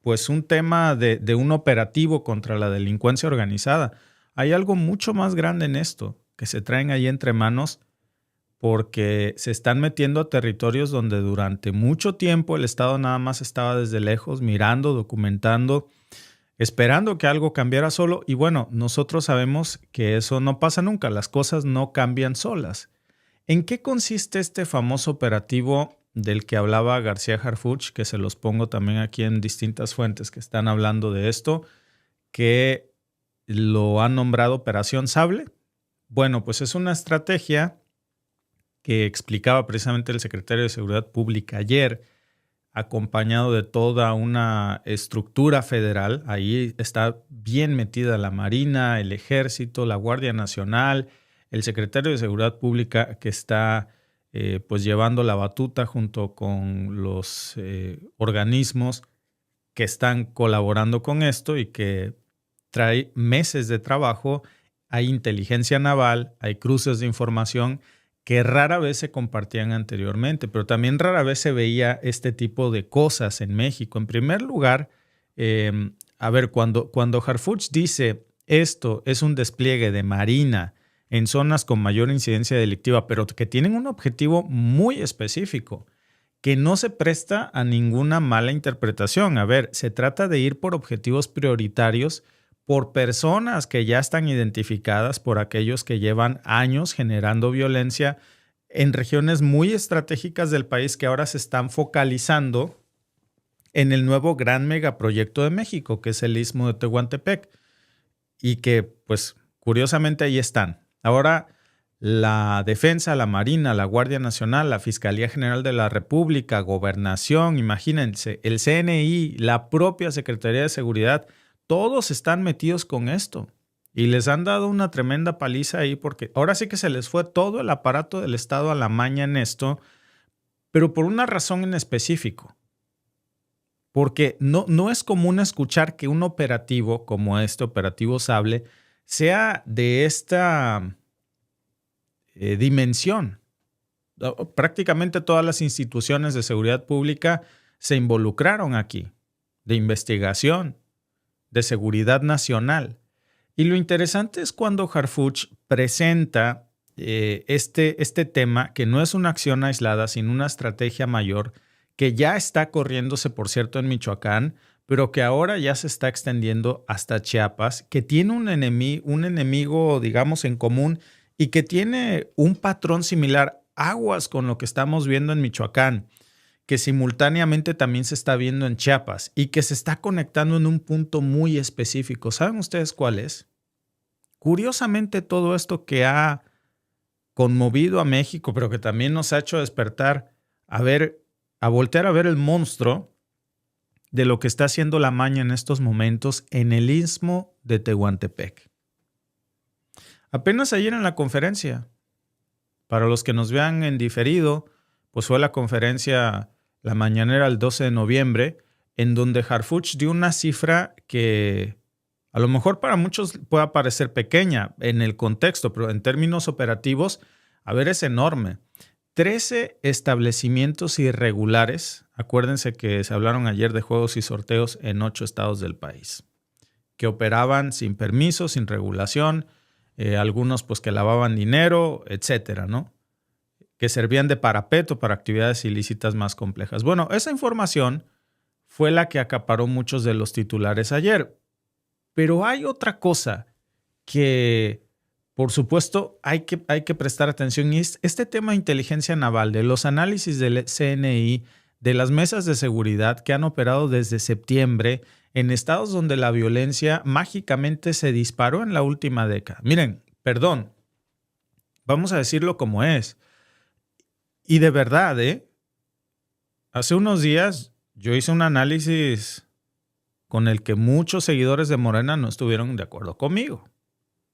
pues un tema de un operativo contra la delincuencia organizada. Hay algo mucho más grande en esto que se traen ahí entre manos porque se están metiendo a territorios donde durante mucho tiempo el Estado nada más estaba desde lejos mirando, documentando, esperando que algo cambiara solo. Y bueno, nosotros sabemos que eso no pasa nunca, las cosas no cambian solas. ¿En qué consiste este famoso operativo del que hablaba García Harfuch, que se los pongo también aquí en distintas fuentes que están hablando de esto, que lo han nombrado Operación Sable? Bueno, pues es una estrategia que explicaba precisamente el secretario de Seguridad Pública ayer, acompañado de toda una estructura federal. Ahí está bien metida la Marina, el Ejército, la Guardia Nacional, el secretario de Seguridad Pública que está pues llevando la batuta junto con los organismos que están colaborando con esto y que trae meses de trabajo. Hay inteligencia naval, hay cruces de información que rara vez se compartían anteriormente, pero también rara vez se veía este tipo de cosas en México. En primer lugar, a ver, cuando Harfuch dice esto es un despliegue de Marina en zonas con mayor incidencia delictiva, pero que tienen un objetivo muy específico, que no se presta a ninguna mala interpretación. A ver, se trata de ir por objetivos prioritarios, por personas que ya están identificadas, por aquellos que llevan años generando violencia en regiones muy estratégicas del país que ahora se están focalizando en el nuevo gran megaproyecto de México, que es el Istmo de Tehuantepec, y que, pues, curiosamente ahí están. Ahora, la Defensa, la Marina, la Guardia Nacional, la Fiscalía General de la República, Gobernación, imagínense, el CNI, la propia Secretaría de Seguridad, todos están metidos con esto y les han dado una tremenda paliza ahí porque ahora sí que se les fue todo el aparato del Estado a la maña en esto, pero por una razón en específico. Porque no es común escuchar que un operativo como este, Operativo Sable, sea de esta dimensión. Prácticamente todas las instituciones de seguridad pública se involucraron aquí, de investigación, de seguridad nacional. Y lo interesante es cuando Harfuch presenta este tema, que no es una acción aislada, sino una estrategia mayor, que ya está corriéndose, por cierto, en Michoacán, pero que ahora ya se está extendiendo hasta Chiapas, que tiene un enemigo, digamos, en común y que tiene un patrón similar, aguas con lo que estamos viendo en Michoacán, que simultáneamente también se está viendo en Chiapas y que se está conectando en un punto muy específico. ¿Saben ustedes cuál es? curiosamente todo esto que ha conmovido a México, pero que también nos ha hecho despertar a voltear a ver el monstruo de lo que está haciendo la maña en estos momentos en el Istmo de Tehuantepec. Apenas ayer en la conferencia, para los que nos vean en diferido, pues fue la conferencia, la mañanera el 12 de noviembre, en donde Harfuch dio una cifra que a lo mejor para muchos pueda parecer pequeña en el contexto, pero en términos operativos, es enorme. 13 establecimientos irregulares, acuérdense que se hablaron ayer de juegos y sorteos en 8 estados del país, que operaban sin permiso, sin regulación, algunos pues que lavaban dinero, etcétera, ¿no? Que servían de parapeto para actividades ilícitas más complejas. Bueno, esa información fue la que acaparó muchos de los titulares ayer. Pero hay otra cosa que, por supuesto, hay que prestar atención, y es este tema de inteligencia naval, de los análisis del CNI, de las mesas de seguridad que han operado desde septiembre en estados donde la violencia mágicamente se disparó en la última década. Miren, perdón, vamos a decirlo como es. Y de verdad, hace unos días yo hice un análisis con el que muchos seguidores de Morena no estuvieron de acuerdo conmigo,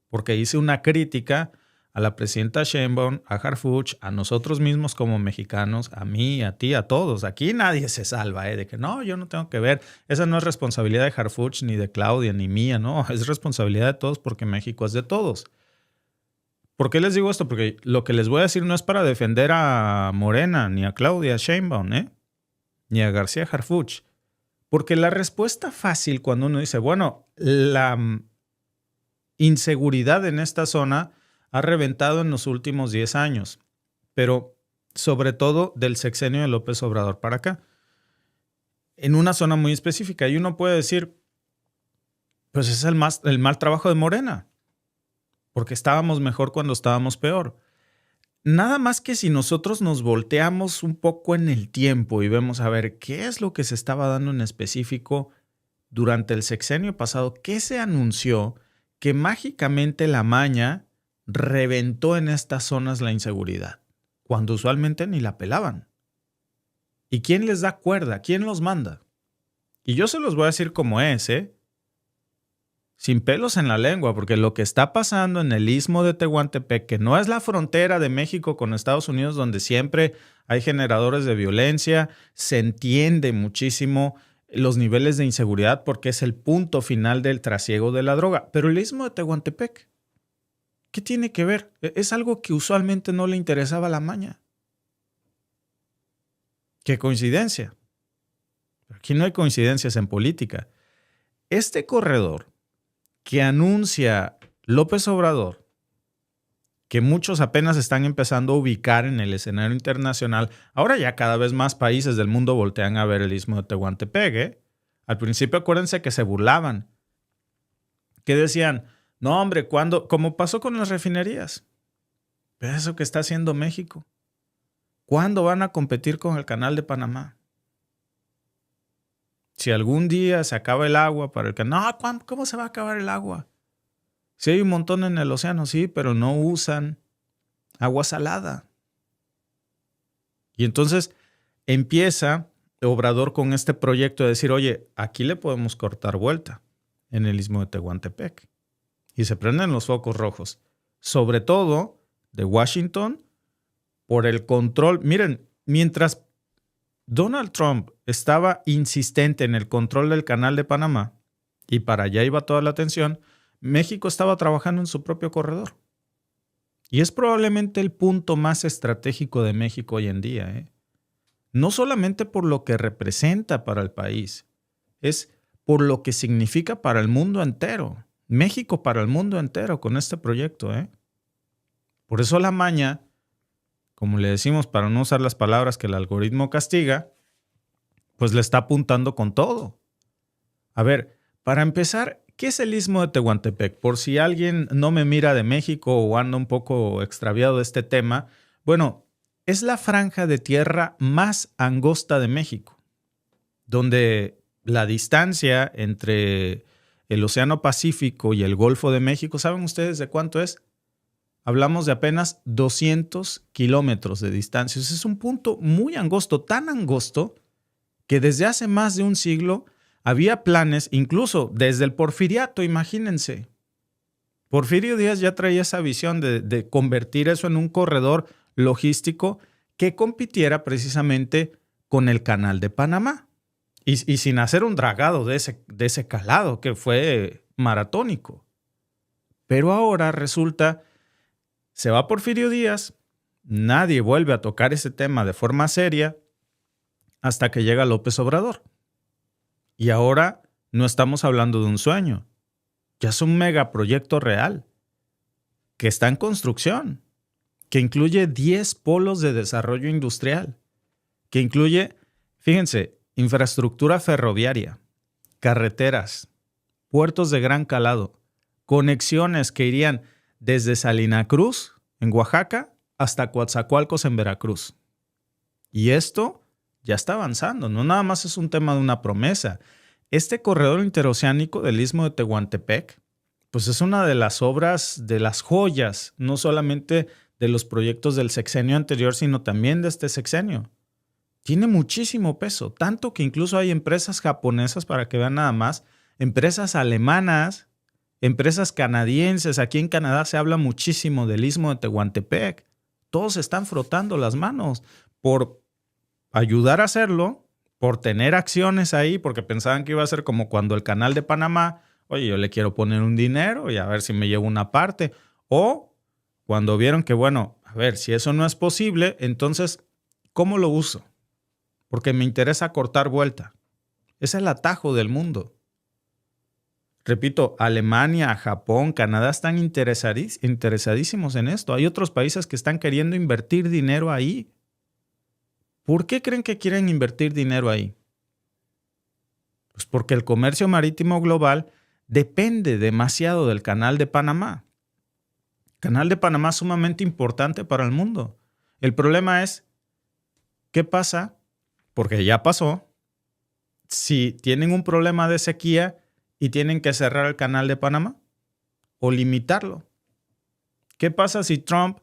porque hice una crítica a la presidenta Sheinbaum, a Harfuch, a nosotros mismos como mexicanos, a mí, a ti, a todos. Aquí nadie se salva, de que no, yo no tengo que ver. Esa no es responsabilidad de Harfuch, ni de Claudia, ni mía, no. Es responsabilidad de todos porque México es de todos. ¿Por qué les digo esto? Porque lo que les voy a decir no es para defender a Morena, ni a Claudia Sheinbaum, ni a García Harfuch. Porque la respuesta fácil cuando uno dice, bueno, la inseguridad en esta zona ha reventado en los últimos 10 años, pero sobre todo del sexenio de López Obrador para acá, en una zona muy específica. Y uno puede decir, pues es el mal trabajo de Morena, porque estábamos mejor cuando estábamos peor. Nada más que si nosotros nos volteamos un poco en el tiempo y vemos a ver qué es lo que se estaba dando en específico durante el sexenio pasado, qué se anunció que mágicamente la maña reventó en estas zonas la inseguridad, cuando usualmente ni la pelaban. ¿Y quién les da cuerda? ¿Quién los manda? Y yo se los voy a decir como es, sin pelos en la lengua, porque lo que está pasando en el Istmo de Tehuantepec, que no es la frontera de México con Estados Unidos, donde siempre hay generadores de violencia, se entiende muchísimo los niveles de inseguridad porque es el punto final del trasiego de la droga. Pero el Istmo de Tehuantepec, ¿qué tiene que ver? Es algo que usualmente no le interesaba a la maña. ¿Qué coincidencia? Aquí no hay coincidencias en política. Este corredor que anuncia López Obrador, que muchos apenas están empezando a ubicar en el escenario internacional, ahora ya cada vez más países del mundo voltean a ver el Istmo de Tehuantepec. Al principio acuérdense que se burlaban, que decían, no, hombre, ¿cuándo? Como pasó con las refinerías. Pero eso que está haciendo México. ¿Cuándo van a competir con el Canal de Panamá? Si algún día se acaba el agua para el canal, no, ¿cómo se va a acabar el agua? Sí hay un montón en el océano, sí, pero no usan agua salada. Y entonces empieza Obrador con este proyecto de decir, oye, aquí le podemos cortar vuelta en el Istmo de Tehuantepec. Y se prenden los focos rojos, sobre todo de Washington, por el control. Miren, mientras Donald Trump estaba insistente en el control del Canal de Panamá, y para allá iba toda la atención, México estaba trabajando en su propio corredor. Y es probablemente el punto más estratégico de México hoy en día. No solamente por lo que representa para el país, es por lo que significa para el mundo entero. México para el mundo entero con este proyecto. Por eso la maña, como le decimos para no usar las palabras que el algoritmo castiga, pues le está apuntando con todo. A ver, para empezar, ¿qué es el Istmo de Tehuantepec? Por si alguien no me mira de México o anda un poco extraviado de este tema, bueno, es la franja de tierra más angosta de México, donde la distancia entre el Océano Pacífico y el Golfo de México, ¿saben ustedes de cuánto es? Hablamos de apenas 200 kilómetros de distancia. Ese es un punto muy angosto, tan angosto que desde hace más de un siglo había planes, incluso desde el Porfiriato, imagínense. Porfirio Díaz ya traía esa visión de convertir eso en un corredor logístico que compitiera precisamente con el Canal de Panamá. Y sin hacer un dragado de ese calado que fue maratónico. Pero ahora resulta, se va Porfirio Díaz, nadie vuelve a tocar ese tema de forma seria hasta que llega López Obrador. Y ahora no estamos hablando de un sueño, ya es un megaproyecto real que está en construcción, que incluye 10 polos de desarrollo industrial, que incluye, fíjense, infraestructura ferroviaria, carreteras, puertos de gran calado, conexiones que irían desde Salina Cruz, en Oaxaca, hasta Coatzacoalcos, en Veracruz. Y esto ya está avanzando, no nada más es un tema de una promesa. Este corredor interoceánico del Istmo de Tehuantepec, pues es una de las obras, de las joyas, no solamente de los proyectos del sexenio anterior, sino también de este sexenio. Tiene muchísimo peso, tanto que incluso hay empresas japonesas, para que vean nada más, empresas alemanas, empresas canadienses. Aquí en Canadá se habla muchísimo del Istmo de Tehuantepec. Todos están frotando las manos por ayudar a hacerlo, por tener acciones ahí, porque pensaban que iba a ser como cuando el Canal de Panamá, oye, yo le quiero poner un dinero y a ver si me llevo una parte. O cuando vieron que, bueno, a ver, si eso no es posible, entonces, ¿cómo lo uso? Porque me interesa cortar vuelta. Es el atajo del mundo. Repito, Alemania, Japón, Canadá están interesadísimos en esto. Hay otros países que están queriendo invertir dinero ahí. ¿Por qué creen que quieren invertir dinero ahí? Pues porque el comercio marítimo global depende demasiado del Canal de Panamá. Canal de Panamá es sumamente importante para el mundo. El problema es, ¿qué pasa? Porque ya pasó. Si tienen un problema de sequía y tienen que cerrar el Canal de Panamá o limitarlo. ¿Qué pasa si Trump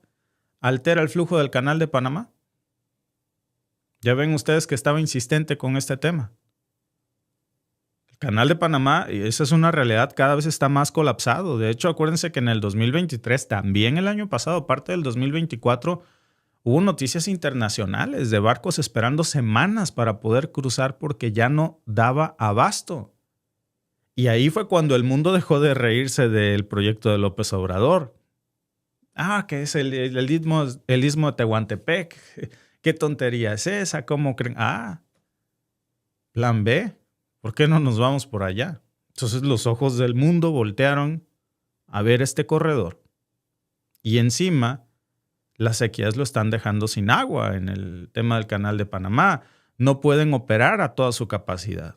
altera el flujo del Canal de Panamá? Ya ven ustedes que estaba insistente con este tema. El Canal de Panamá, y esa es una realidad, cada vez está más colapsado. De hecho, acuérdense que en el 2023, también el año pasado, parte del 2024, hubo noticias internacionales de barcos esperando semanas para poder cruzar porque ya no daba abasto. Y ahí fue cuando el mundo dejó de reírse del proyecto de López Obrador. Que es el istmo de Tehuantepec. ¿Qué tontería es esa? ¿Cómo creen? Plan B. ¿Por qué no nos vamos por allá? Entonces los ojos del mundo voltearon a ver este corredor. Y encima, las sequías lo están dejando sin agua en el tema del Canal de Panamá. No pueden operar a toda su capacidad.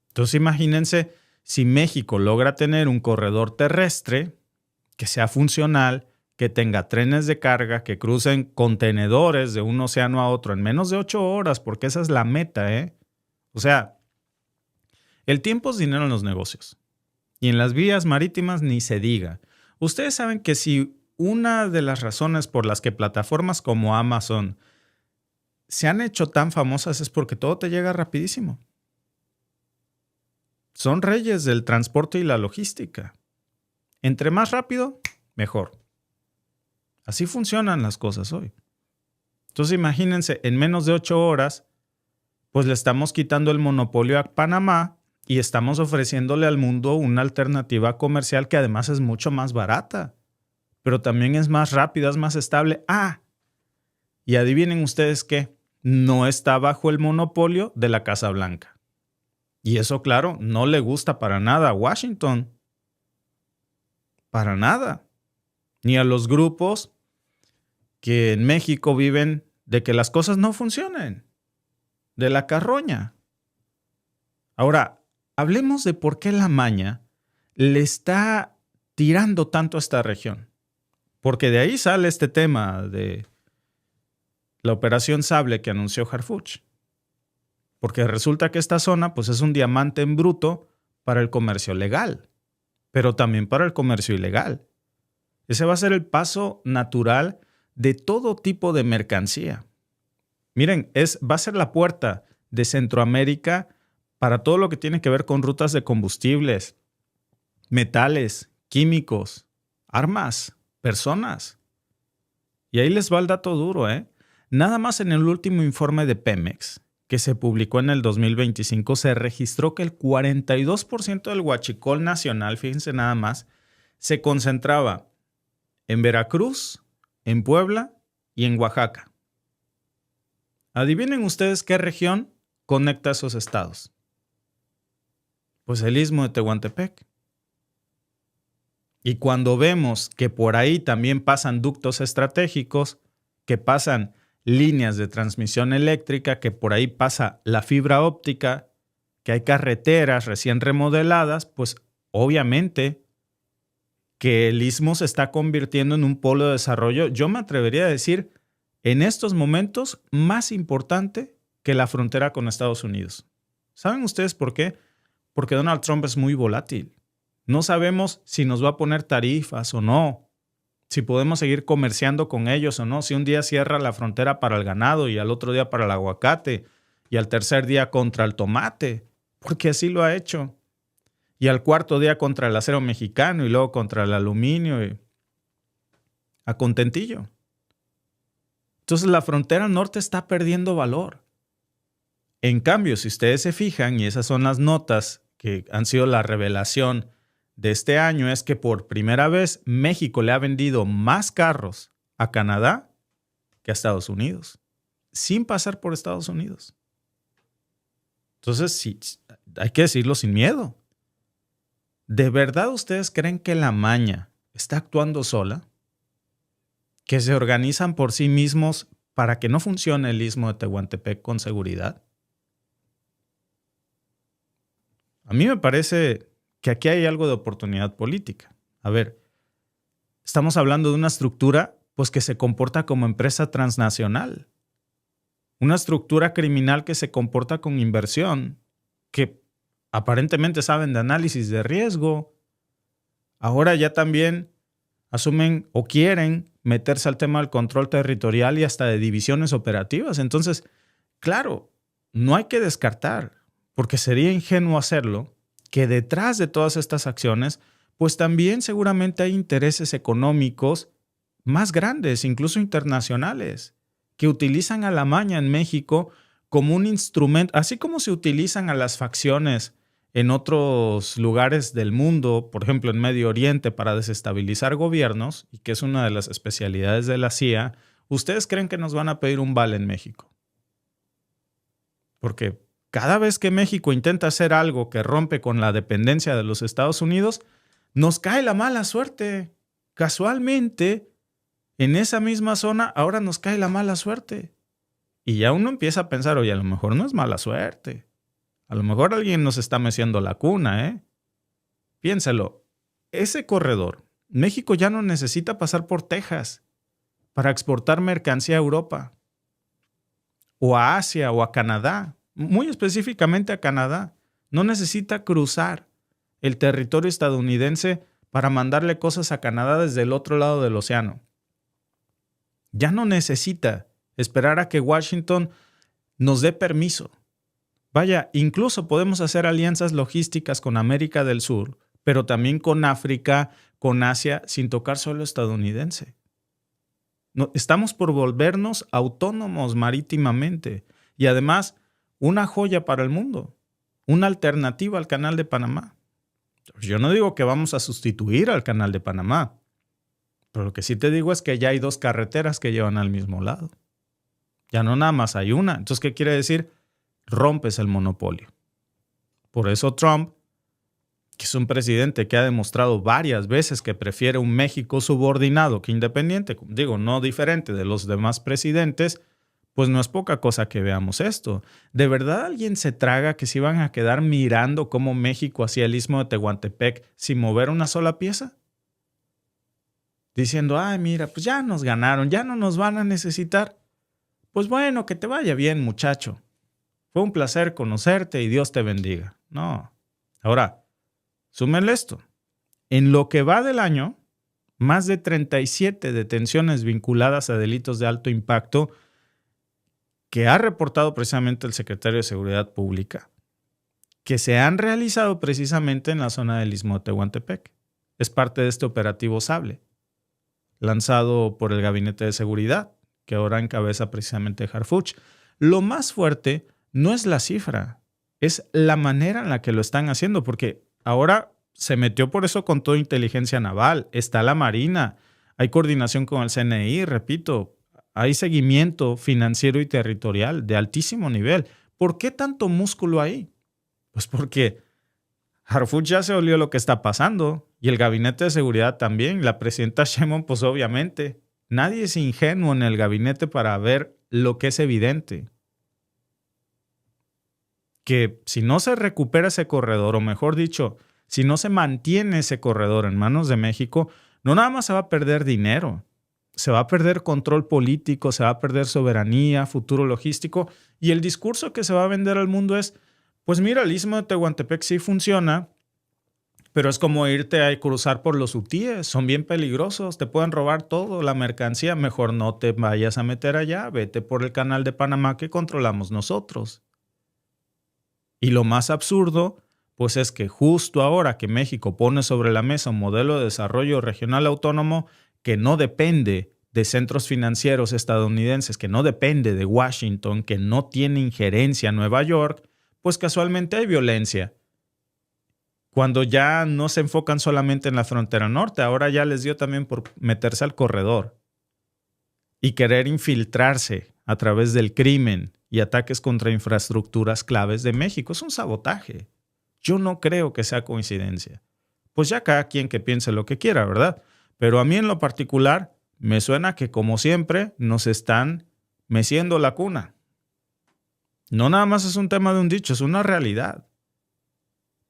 Entonces imagínense si México logra tener un corredor terrestre que sea funcional, que tenga trenes de carga, que crucen contenedores de un océano a otro en menos de 8 horas, porque esa es la meta, ¿eh? O sea, el tiempo es dinero en los negocios. Y en las vías marítimas ni se diga. Ustedes saben que si una de las razones por las que plataformas como Amazon se han hecho tan famosas es porque todo te llega rapidísimo. Son reyes del transporte y la logística. Entre más rápido, mejor. Así funcionan las cosas hoy. Entonces imagínense, en menos de 8 horas, pues le estamos quitando el monopolio a Panamá y estamos ofreciéndole al mundo una alternativa comercial que además es mucho más barata, pero también es más rápida, es más estable. Y adivinen ustedes qué, no está bajo el monopolio de la Casa Blanca. Y eso, claro, no le gusta para nada a Washington. Para nada. Ni a los grupos que en México viven de que las cosas no funcionen. De la carroña. Ahora, hablemos de por qué la maña le está tirando tanto a esta región. Porque de ahí sale este tema de la operación Sable que anunció Harfuch. Porque resulta que esta zona pues, es un diamante en bruto para el comercio legal, pero también para el comercio ilegal. Ese va a ser el paso natural de todo tipo de mercancía. Miren, va a ser la puerta de Centroamérica para todo lo que tiene que ver con rutas de combustibles, metales, químicos, armas, personas. Y ahí les va el dato duro, ¿eh? Nada más en el último informe de Pemex, que se publicó en el 2025, se registró que el 42% del huachicol nacional, fíjense nada más, se concentraba en Veracruz, en Puebla y en Oaxaca. Adivinen ustedes qué región conecta esos estados. Pues el Istmo de Tehuantepec. Y cuando vemos que por ahí también pasan ductos estratégicos, que pasan líneas de transmisión eléctrica, que por ahí pasa la fibra óptica, que hay carreteras recién remodeladas, pues obviamente que el Istmo se está convirtiendo en un polo de desarrollo, yo me atrevería a decir, en estos momentos más importante que la frontera con Estados Unidos. ¿Saben ustedes por qué? Porque Donald Trump es muy volátil. No sabemos si nos va a poner tarifas o no, si podemos seguir comerciando con ellos o no, si un día cierra la frontera para el ganado y al otro día para el aguacate y al tercer día contra el tomate, porque así lo ha hecho. Y al cuarto día contra el acero mexicano y luego contra el aluminio y a contentillo. Entonces la frontera norte está perdiendo valor. En cambio, si ustedes se fijan, y esas son las notas que han sido la revelación de este año, es que por primera vez México le ha vendido más carros a Canadá que a Estados Unidos, sin pasar por Estados Unidos. Entonces, sí, hay que decirlo sin miedo. ¿De verdad ustedes creen que la maña está actuando sola? ¿Que se organizan por sí mismos para que no funcione el Istmo de Tehuantepec con seguridad? A mí me parece que aquí hay algo de oportunidad política. A ver, estamos hablando de una estructura pues, que se comporta como empresa transnacional. Una estructura criminal que se comporta con inversión, que aparentemente saben de análisis de riesgo. Ahora ya también asumen o quieren meterse al tema del control territorial y hasta de divisiones operativas. Entonces, claro, no hay que descartar, porque sería ingenuo hacerlo, que detrás de todas estas acciones, pues también seguramente hay intereses económicos más grandes, incluso internacionales, que utilizan a la maña en México como un instrumento, así como se utilizan a las facciones en otros lugares del mundo, por ejemplo en Medio Oriente, para desestabilizar gobiernos, y que es una de las especialidades de la CIA. ¿Ustedes creen que nos van a pedir un vale en México? Porque cada vez que México intenta hacer algo que rompe con la dependencia de los Estados Unidos, nos cae la mala suerte. Casualmente, en esa misma zona, ahora nos cae la mala suerte. Y ya uno empieza a pensar, oye, a lo mejor no es mala suerte. A lo mejor alguien nos está meciendo la cuna, ¿eh? Piénsalo. Ese corredor, México ya no necesita pasar por Texas para exportar mercancía a Europa, o a Asia, o a Canadá. Muy específicamente a Canadá. No necesita cruzar el territorio estadounidense para mandarle cosas a Canadá desde el otro lado del océano. Ya no necesita esperar a que Washington nos dé permiso. Vaya, incluso podemos hacer alianzas logísticas con América del Sur, pero también con África, con Asia, sin tocar suelo estadounidense. No, estamos por volvernos autónomos marítimamente y además una joya para el mundo, una alternativa al Canal de Panamá. Yo no digo que vamos a sustituir al Canal de Panamá, pero lo que sí te digo es que ya hay dos carreteras que llevan al mismo lado. Ya no nada más hay una. Entonces, ¿qué quiere decir? Rompes el monopolio. Por eso Trump, que es un presidente que ha demostrado varias veces que prefiere un México subordinado que independiente, digo, no diferente de los demás presidentes, pues no es poca cosa que veamos esto. ¿De verdad alguien se traga que se iban a quedar mirando cómo México hacía el Istmo de Tehuantepec sin mover una sola pieza? Diciendo, ay, mira, pues ya nos ganaron, ya no nos van a necesitar. Pues bueno, que te vaya bien, muchacho. Fue un placer conocerte y Dios te bendiga. No. Ahora, súmenle esto. En lo que va del año, más de 37 detenciones vinculadas a delitos de alto impacto que ha reportado precisamente el secretario de Seguridad Pública, que se han realizado precisamente en la zona del Istmo de Tehuantepec. Es parte de este operativo Sable, lanzado por el Gabinete de Seguridad, que ahora encabeza precisamente Harfuch. Lo más fuerte no es la cifra, es la manera en la que lo están haciendo, porque ahora se metió por eso con toda inteligencia naval, está la Marina, hay coordinación con el CNI, repito, hay seguimiento financiero y territorial de altísimo nivel. ¿Por qué tanto músculo ahí? Pues porque Harfuch ya se olió lo que está pasando y el Gabinete de Seguridad también, la presidenta Sheinbaum, pues obviamente. Nadie es ingenuo en el gabinete para ver lo que es evidente. Que si no se recupera ese corredor, o mejor dicho, si no se mantiene ese corredor en manos de México, no nada más se va a perder dinero, se va a perder control político, se va a perder soberanía, futuro logístico, y el discurso que se va a vender al mundo es, pues mira, el Istmo de Tehuantepec sí funciona, pero es como irte a cruzar por los hutíes, son bien peligrosos, te pueden robar todo, la mercancía, mejor no te vayas a meter allá, vete por el canal de Panamá que controlamos nosotros. Y lo más absurdo, pues es que justo ahora que México pone sobre la mesa un modelo de desarrollo regional autónomo que no depende de centros financieros estadounidenses, que no depende de Washington, que no tiene injerencia en Nueva York, pues casualmente hay violencia. Cuando ya no se enfocan solamente en la frontera norte, ahora ya les dio también por meterse al corredor y querer infiltrarse a través del crimen y ataques contra infraestructuras claves de México. Es un sabotaje. Yo no creo que sea coincidencia. Pues ya cada quien que piense lo que quiera, ¿verdad? Pero a mí en lo particular me suena que, como siempre, nos están meciendo la cuna. No nada más es un tema de un dicho, es una realidad.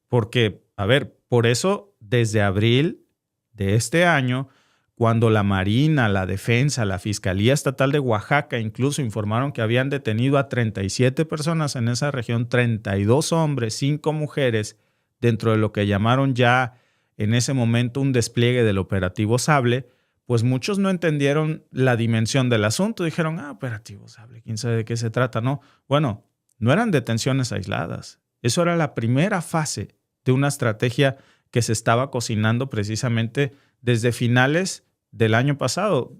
Porque, a ver, por eso desde abril de este año, cuando la Marina, la Defensa, la Fiscalía Estatal de Oaxaca incluso informaron que habían detenido a 37 personas en esa región, 32 hombres, 5 mujeres, dentro de lo que llamaron ya en ese momento un despliegue del operativo Sable, pues muchos no entendieron la dimensión del asunto. Dijeron, operativo Sable, quién sabe de qué se trata, ¿no? Bueno, no eran detenciones aisladas. Eso era la primera fase de una estrategia que se estaba cocinando precisamente desde finales del año pasado.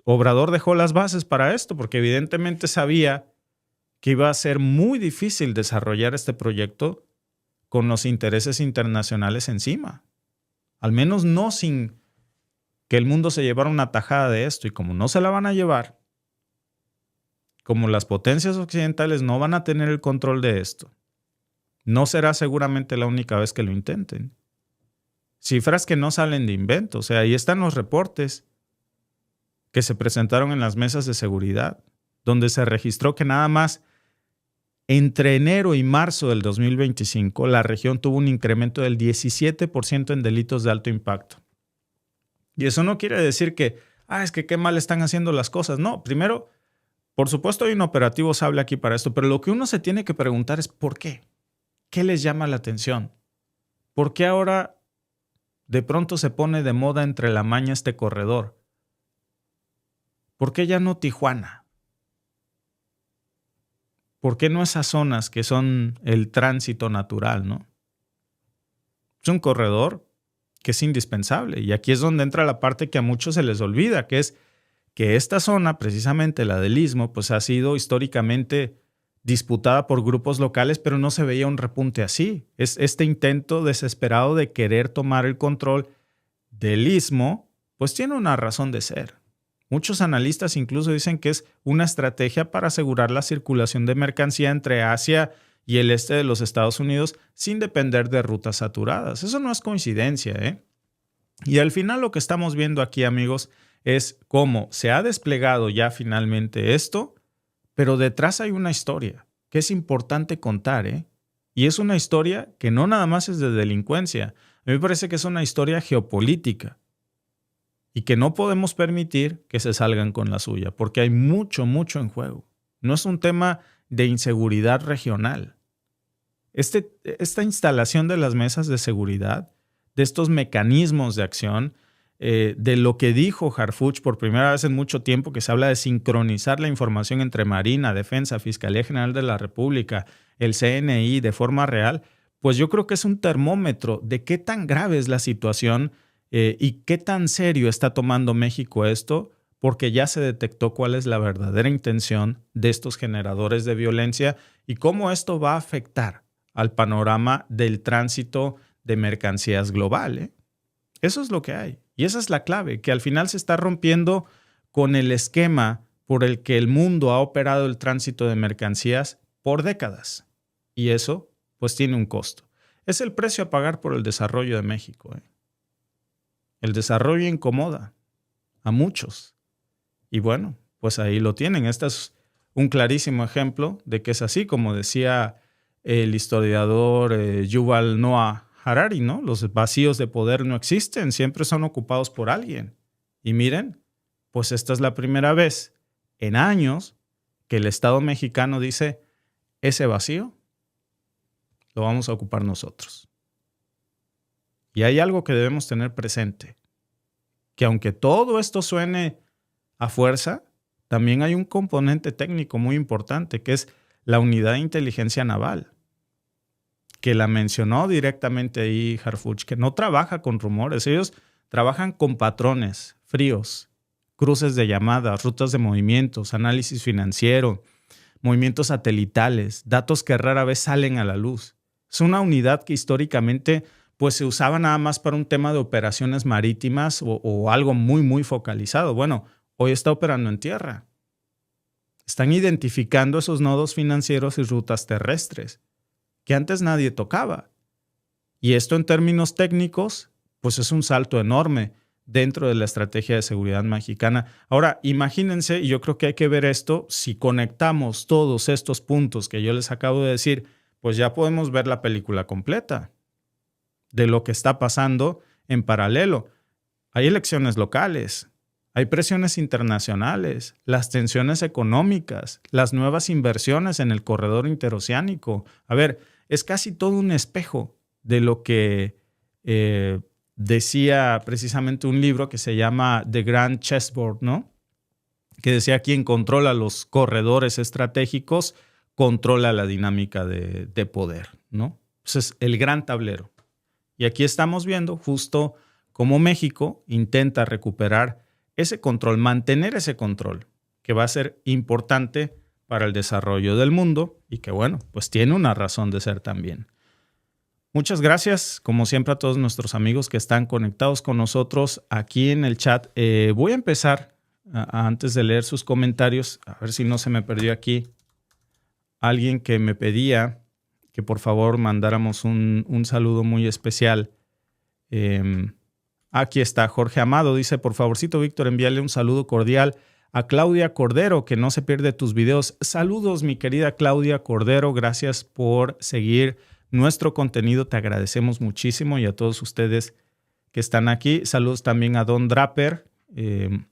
Obrador dejó las bases para esto porque evidentemente sabía que iba a ser muy difícil desarrollar este proyecto con los intereses internacionales encima. Al menos no sin que el mundo se llevara una tajada de esto. Y como no se la van a llevar, como las potencias occidentales no van a tener el control de esto, no será seguramente la única vez que lo intenten. Cifras que no salen de invento. O sea, ahí están los reportes que se presentaron en las mesas de seguridad, donde se registró que nada más entre enero y marzo del 2025, la región tuvo un incremento del 17% en delitos de alto impacto. Y eso no quiere decir que, es que qué mal están haciendo las cosas. No, primero, por supuesto hay un operativo Sable aquí para esto, pero lo que uno se tiene que preguntar es ¿por qué? ¿Qué les llama la atención? ¿Por qué ahora de pronto se pone de moda entre la maña este corredor? ¿Por qué ya no Tijuana? ¿Por qué no esas zonas que son el tránsito natural, no? Es un corredor que es indispensable. Y aquí es donde entra la parte que a muchos se les olvida, que es que esta zona, precisamente la del Istmo, pues ha sido históricamente disputada por grupos locales, pero no se veía un repunte así. Es este intento desesperado de querer tomar el control del Istmo, pues tiene una razón de ser. Muchos analistas incluso dicen que es una estrategia para asegurar la circulación de mercancía entre Asia y el este de los Estados Unidos sin depender de rutas saturadas. Eso no es coincidencia, ¿eh? Y al final lo que estamos viendo aquí, amigos, es cómo se ha desplegado ya finalmente esto, pero detrás hay una historia que es importante contar, ¿eh? Y es una historia que no nada más es de delincuencia. A mí me parece que es una historia geopolítica y que no podemos permitir que se salgan con la suya, porque hay mucho, mucho en juego. No es un tema de inseguridad regional. esta instalación de las mesas de seguridad, de estos mecanismos de acción, de lo que dijo Harfuch por primera vez en mucho tiempo, que se habla de sincronizar la información entre Marina, Defensa, Fiscalía General de la República, el CNI de forma real, pues yo creo que es un termómetro de qué tan grave es la situación y qué tan serio está tomando México esto, porque ya se detectó cuál es la verdadera intención de estos generadores de violencia y cómo esto va a afectar al panorama del tránsito de mercancías global. Eso es lo que hay. Y esa es la clave, que al final se está rompiendo con el esquema por el que el mundo ha operado el tránsito de mercancías por décadas. Y eso, pues, tiene un costo. Es el precio a pagar por el desarrollo de México. El desarrollo incomoda a muchos. Y bueno, pues ahí lo tienen. Este es un clarísimo ejemplo de que es así, como decía el historiador Yuval Noah Harari, ¿no? Los vacíos de poder no existen, siempre son ocupados por alguien. Y miren, pues esta es la primera vez en años que el Estado mexicano dice, ese vacío lo vamos a ocupar nosotros. Y hay algo que debemos tener presente, que aunque todo esto suene a fuerza, también hay un componente técnico muy importante, que es la unidad de inteligencia naval, que la mencionó directamente ahí Harfuch, que no trabaja con rumores, ellos trabajan con patrones fríos, cruces de llamadas, rutas de movimientos, análisis financiero, movimientos satelitales, datos que rara vez salen a la luz. Es una unidad que históricamente pues, se usaba nada más para un tema de operaciones marítimas o algo muy, muy focalizado. Bueno, hoy está operando en tierra. Están identificando esos nodos financieros y rutas terrestres que antes nadie tocaba. Y esto en términos técnicos, pues es un salto enorme dentro de la estrategia de seguridad mexicana. Ahora, imagínense, y yo creo que hay que ver esto, si conectamos todos estos puntos que yo les acabo de decir, pues ya podemos ver la película completa de lo que está pasando en paralelo. Hay elecciones locales, hay presiones internacionales, las tensiones económicas, las nuevas inversiones en el corredor interoceánico. A ver, es casi todo un espejo de lo que decía precisamente un libro que se llama The Grand Chessboard, ¿no? Que decía quien controla los corredores estratégicos controla la dinámica de poder, ¿no? Ese es el gran tablero. Y aquí estamos viendo justo cómo México intenta recuperar ese control, mantener ese control, que va a ser importante para el desarrollo del mundo y que, bueno, pues tiene una razón de ser también. Muchas gracias, como siempre, a todos nuestros amigos que están conectados con nosotros aquí en el chat. Voy a empezar, antes de leer sus comentarios, a ver si no se me perdió aquí alguien que me pedía que por favor mandáramos un saludo muy especial. Aquí está, Jorge Amado, dice, por favorcito, Víctor, envíale un saludo cordial a Claudia Cordero, que no se pierde tus videos. Saludos, mi querida Claudia Cordero, gracias por seguir nuestro contenido, te agradecemos muchísimo, y a todos ustedes que están aquí. Saludos también a Don Draper,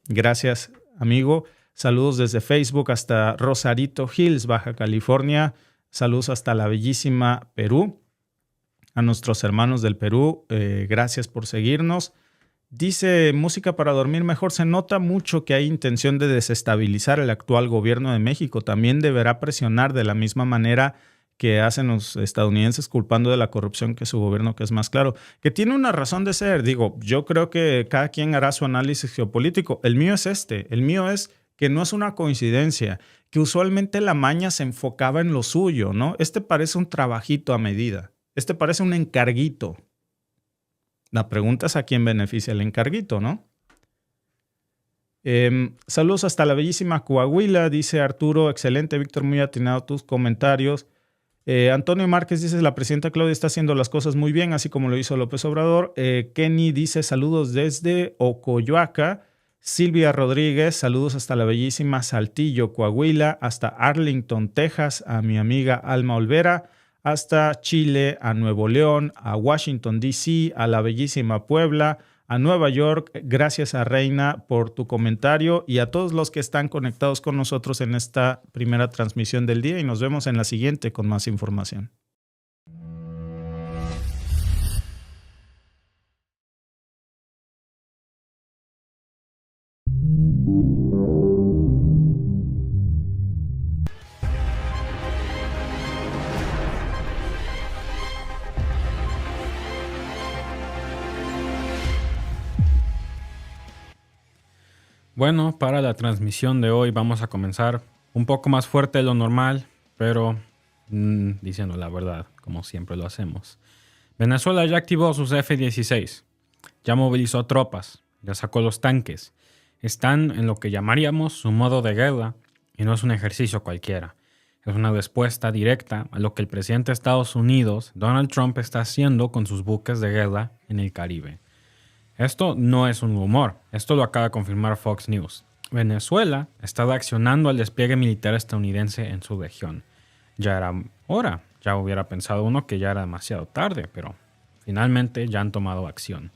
gracias, amigo. Saludos desde Facebook hasta Rosarito Hills, Baja California. Saludos hasta la bellísima Perú. A nuestros hermanos del Perú, gracias por seguirnos. Dice, música para dormir mejor. Se nota mucho que hay intención de desestabilizar el actual gobierno de México. También deberá presionar de la misma manera que hacen los estadounidenses, culpando de la corrupción que su gobierno, que es más claro. Que tiene una razón de ser. Digo, yo creo que cada quien hará su análisis geopolítico. El mío es este. El mío es que no es una coincidencia, que usualmente la maña se enfocaba en lo suyo, ¿no? Este parece un trabajito a medida. Este parece un encarguito. La pregunta es a quién beneficia el encarguito, ¿no? Saludos hasta la bellísima Coahuila, dice Arturo. Excelente, Víctor, muy atinado tus comentarios. Antonio Márquez dice, la presidenta Claudia está haciendo las cosas muy bien, así como lo hizo López Obrador. Kenny dice, saludos desde Ocoyoaca. Silvia Rodríguez, saludos hasta la bellísima Saltillo, Coahuila, hasta Arlington, Texas, a mi amiga Alma Olvera, hasta Chile, a Nuevo León, a Washington, D.C., a la bellísima Puebla, a Nueva York. Gracias a Reina por tu comentario y a todos los que están conectados con nosotros en esta primera transmisión del día, y nos vemos en la siguiente con más información. Bueno, para la transmisión de hoy vamos a comenzar un poco más fuerte de lo normal, pero diciendo la verdad, como siempre lo hacemos. Venezuela ya activó sus F-16, ya movilizó tropas, ya sacó los tanques. Están en lo que llamaríamos su modo de guerra y no es un ejercicio cualquiera. Es una respuesta directa a lo que el presidente de Estados Unidos, Donald Trump, está haciendo con sus buques de guerra en el Caribe. Esto no es un rumor, esto lo acaba de confirmar Fox News. Venezuela está reaccionando al despliegue militar estadounidense en su región. Ya era hora, ya hubiera pensado uno que ya era demasiado tarde, pero finalmente ya han tomado acción.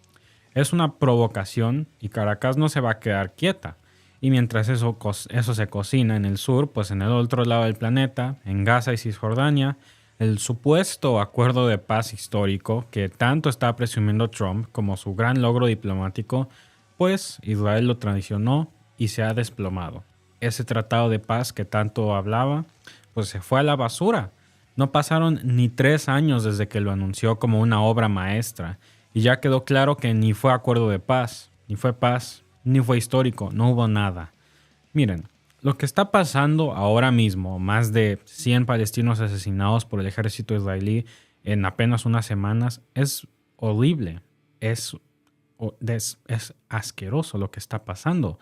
Es una provocación y Caracas no se va a quedar quieta. Y mientras eso se cocina en el sur, pues en el otro lado del planeta, en Gaza y Cisjordania, el supuesto acuerdo de paz histórico que tanto está presumiendo Trump como su gran logro diplomático, pues Israel lo traicionó y se ha desplomado. Ese tratado de paz que tanto hablaba, pues se fue a la basura. No pasaron ni 3 años desde que lo anunció como una obra maestra y ya quedó claro que ni fue acuerdo de paz, ni fue histórico, no hubo nada. Miren, lo que está pasando ahora mismo, más de 100 palestinos asesinados por el ejército israelí en apenas unas semanas, es horrible, es asqueroso lo que está pasando.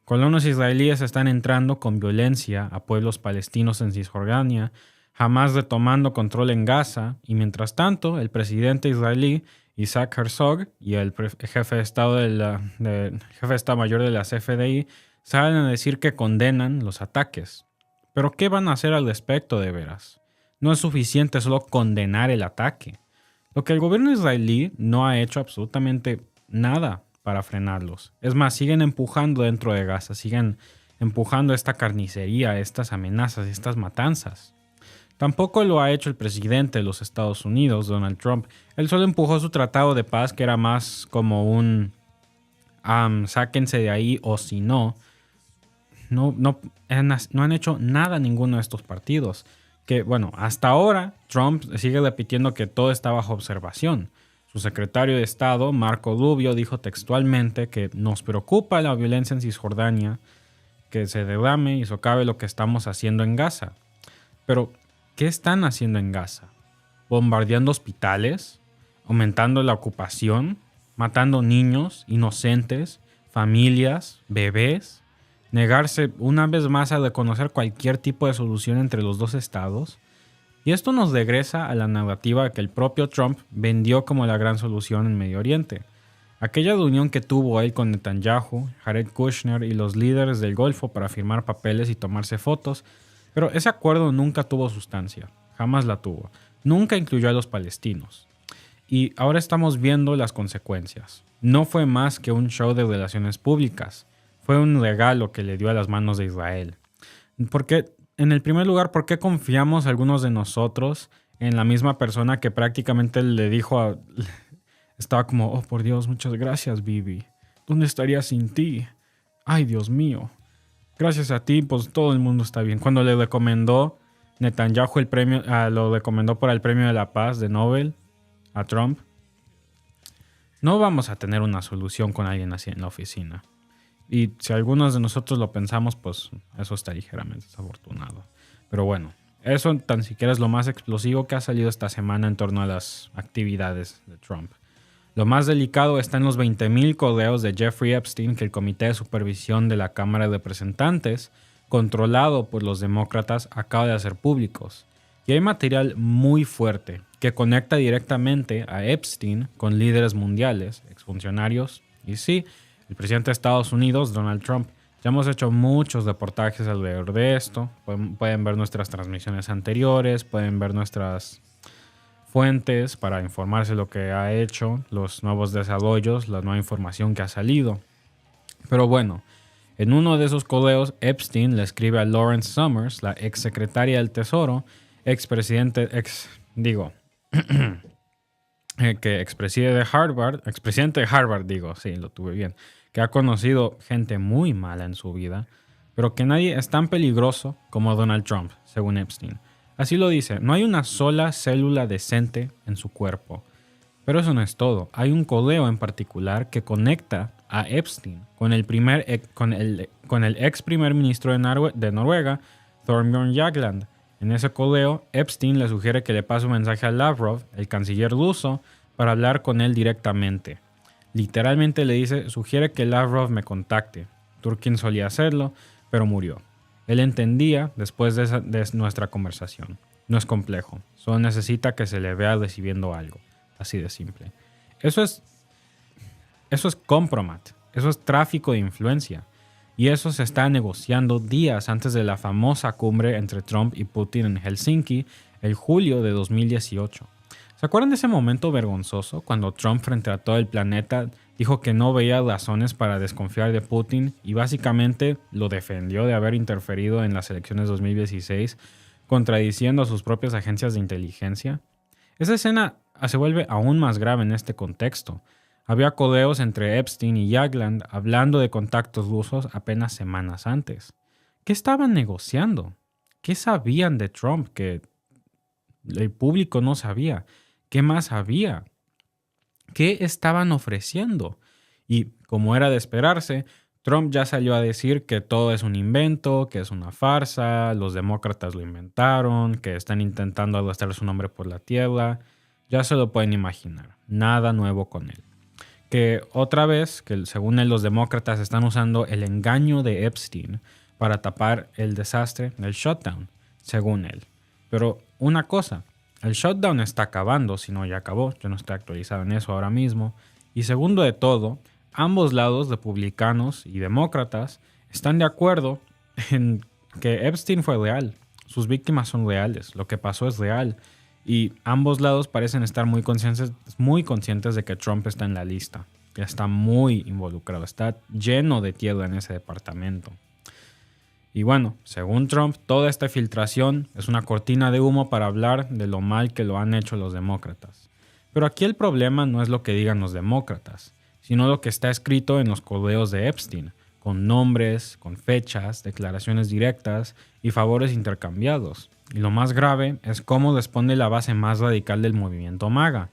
Colonos israelíes están entrando con violencia a pueblos palestinos en Cisjordania, jamás retomando control en Gaza, y mientras tanto, el presidente israelí Isaac Herzog y el jefe de Estado Mayor de la CFDI salen a decir que condenan los ataques. ¿Pero qué van a hacer al respecto de veras? No es suficiente solo condenar el ataque. Lo que el gobierno israelí no ha hecho absolutamente nada para frenarlos. Es más, siguen empujando dentro de Gaza, siguen empujando esta carnicería, estas amenazas, estas matanzas. Tampoco lo ha hecho el presidente de los Estados Unidos, Donald Trump. Él solo empujó su tratado de paz, que era más como un sáquense de ahí o si no. No han hecho nada ninguno de estos partidos. Que bueno, hasta ahora Trump sigue repitiendo que todo está bajo observación. Su secretario de Estado, Marco Rubio, dijo textualmente que nos preocupa la violencia en Cisjordania, que se derrame y socave lo que estamos haciendo en Gaza. Pero, ¿qué están haciendo en Gaza? ¿Bombardeando hospitales? ¿Aumentando la ocupación? ¿Matando niños, inocentes, familias, bebés? ¿Negarse una vez más a reconocer cualquier tipo de solución entre los dos estados? Y esto nos regresa a la narrativa que el propio Trump vendió como la gran solución en Medio Oriente. Aquella reunión que tuvo él con Netanyahu, Jared Kushner y los líderes del Golfo para firmar papeles y tomarse fotos, pero ese acuerdo nunca tuvo sustancia, jamás la tuvo, nunca incluyó a los palestinos. Y ahora estamos viendo las consecuencias. No fue más que un show de relaciones públicas, fue un regalo que le dio a las manos de Israel. Porque, en el primer lugar, ¿por qué confiamos algunos de nosotros en la misma persona que prácticamente le dijo estaba como, oh por Dios, muchas gracias, Bibi. ¿Dónde estaría sin ti? Ay, Dios mío. Gracias a ti, pues todo el mundo está bien. Cuando le recomendó Netanyahu el premio, lo recomendó para el premio de la paz de Nobel a Trump. No vamos a tener una solución con alguien así en la oficina. Y si algunos de nosotros lo pensamos, pues eso está ligeramente desafortunado. Pero bueno, eso tan siquiera es lo más explosivo que ha salido esta semana en torno a las actividades de Trump. Lo más delicado está en los 20,000 correos de Jeffrey Epstein que el Comité de Supervisión de la Cámara de Representantes, controlado por los demócratas, acaba de hacer públicos. Y hay material muy fuerte que conecta directamente a Epstein con líderes mundiales, exfuncionarios y sí, el presidente de Estados Unidos, Donald Trump. Ya hemos hecho muchos reportajes alrededor de esto. Pueden ver nuestras transmisiones anteriores, pueden ver nuestras fuentes para informarse lo que ha hecho, los nuevos desarrollos, la nueva información que ha salido. Pero bueno, en uno de esos correos, Epstein le escribe a Lawrence Summers, la exsecretaria del Tesoro, expresidente de Harvard, que ha conocido gente muy mala en su vida, pero que nadie es tan peligroso como Donald Trump, según Epstein. Así lo dice, no hay una sola célula decente en su cuerpo. Pero eso no es todo. Hay un codeo en particular que conecta a Epstein con el ex primer ministro de Noruega, Thorbjørn Jagland. En ese codeo, Epstein le sugiere que le pase un mensaje a Lavrov, el canciller ruso, para hablar con él directamente. Literalmente le dice, sugiere que Lavrov me contacte. Turkin solía hacerlo, pero murió. Él entendía después de nuestra conversación. No es complejo, solo necesita que se le vea recibiendo algo. Así de simple. Eso es compromat. Eso es tráfico de influencia. Y eso se está negociando días antes de la famosa cumbre entre Trump y Putin en Helsinki, el julio de 2018. ¿Se acuerdan de ese momento vergonzoso cuando Trump frente a todo el planeta dijo que no veía razones para desconfiar de Putin y básicamente lo defendió de haber interferido en las elecciones de 2016, contradiciendo a sus propias agencias de inteligencia? Esa escena se vuelve aún más grave en este contexto. Había codeos entre Epstein y Jagland hablando de contactos rusos apenas semanas antes. ¿Qué estaban negociando? ¿Qué sabían de Trump que el público no sabía? ¿Qué más había? ¿Qué estaban ofreciendo? Y como era de esperarse, Trump ya salió a decir que todo es un invento, que es una farsa, los demócratas lo inventaron, que están intentando arrastrar su nombre por la tierra. Ya se lo pueden imaginar. Nada nuevo con él. Que otra vez, que según él los demócratas están usando el engaño de Epstein para tapar el desastre del shutdown, según él. Pero una cosa, el shutdown está acabando, si no ya acabó, yo no estoy actualizado en eso ahora mismo. Y segundo de todo, ambos lados, republicanos y demócratas, están de acuerdo en que Epstein fue real. Sus víctimas son reales, lo que pasó es real. Y ambos lados parecen estar muy conscientes de que Trump está en la lista. Que está muy involucrado, está lleno de tierra en ese departamento. Y bueno, según Trump, toda esta filtración es una cortina de humo para hablar de lo mal que lo han hecho los demócratas. Pero aquí el problema no es lo que digan los demócratas, sino lo que está escrito en los codeos de Epstein, con nombres, con fechas, declaraciones directas y favores intercambiados. Y lo más grave es cómo responde la base más radical del movimiento MAGA.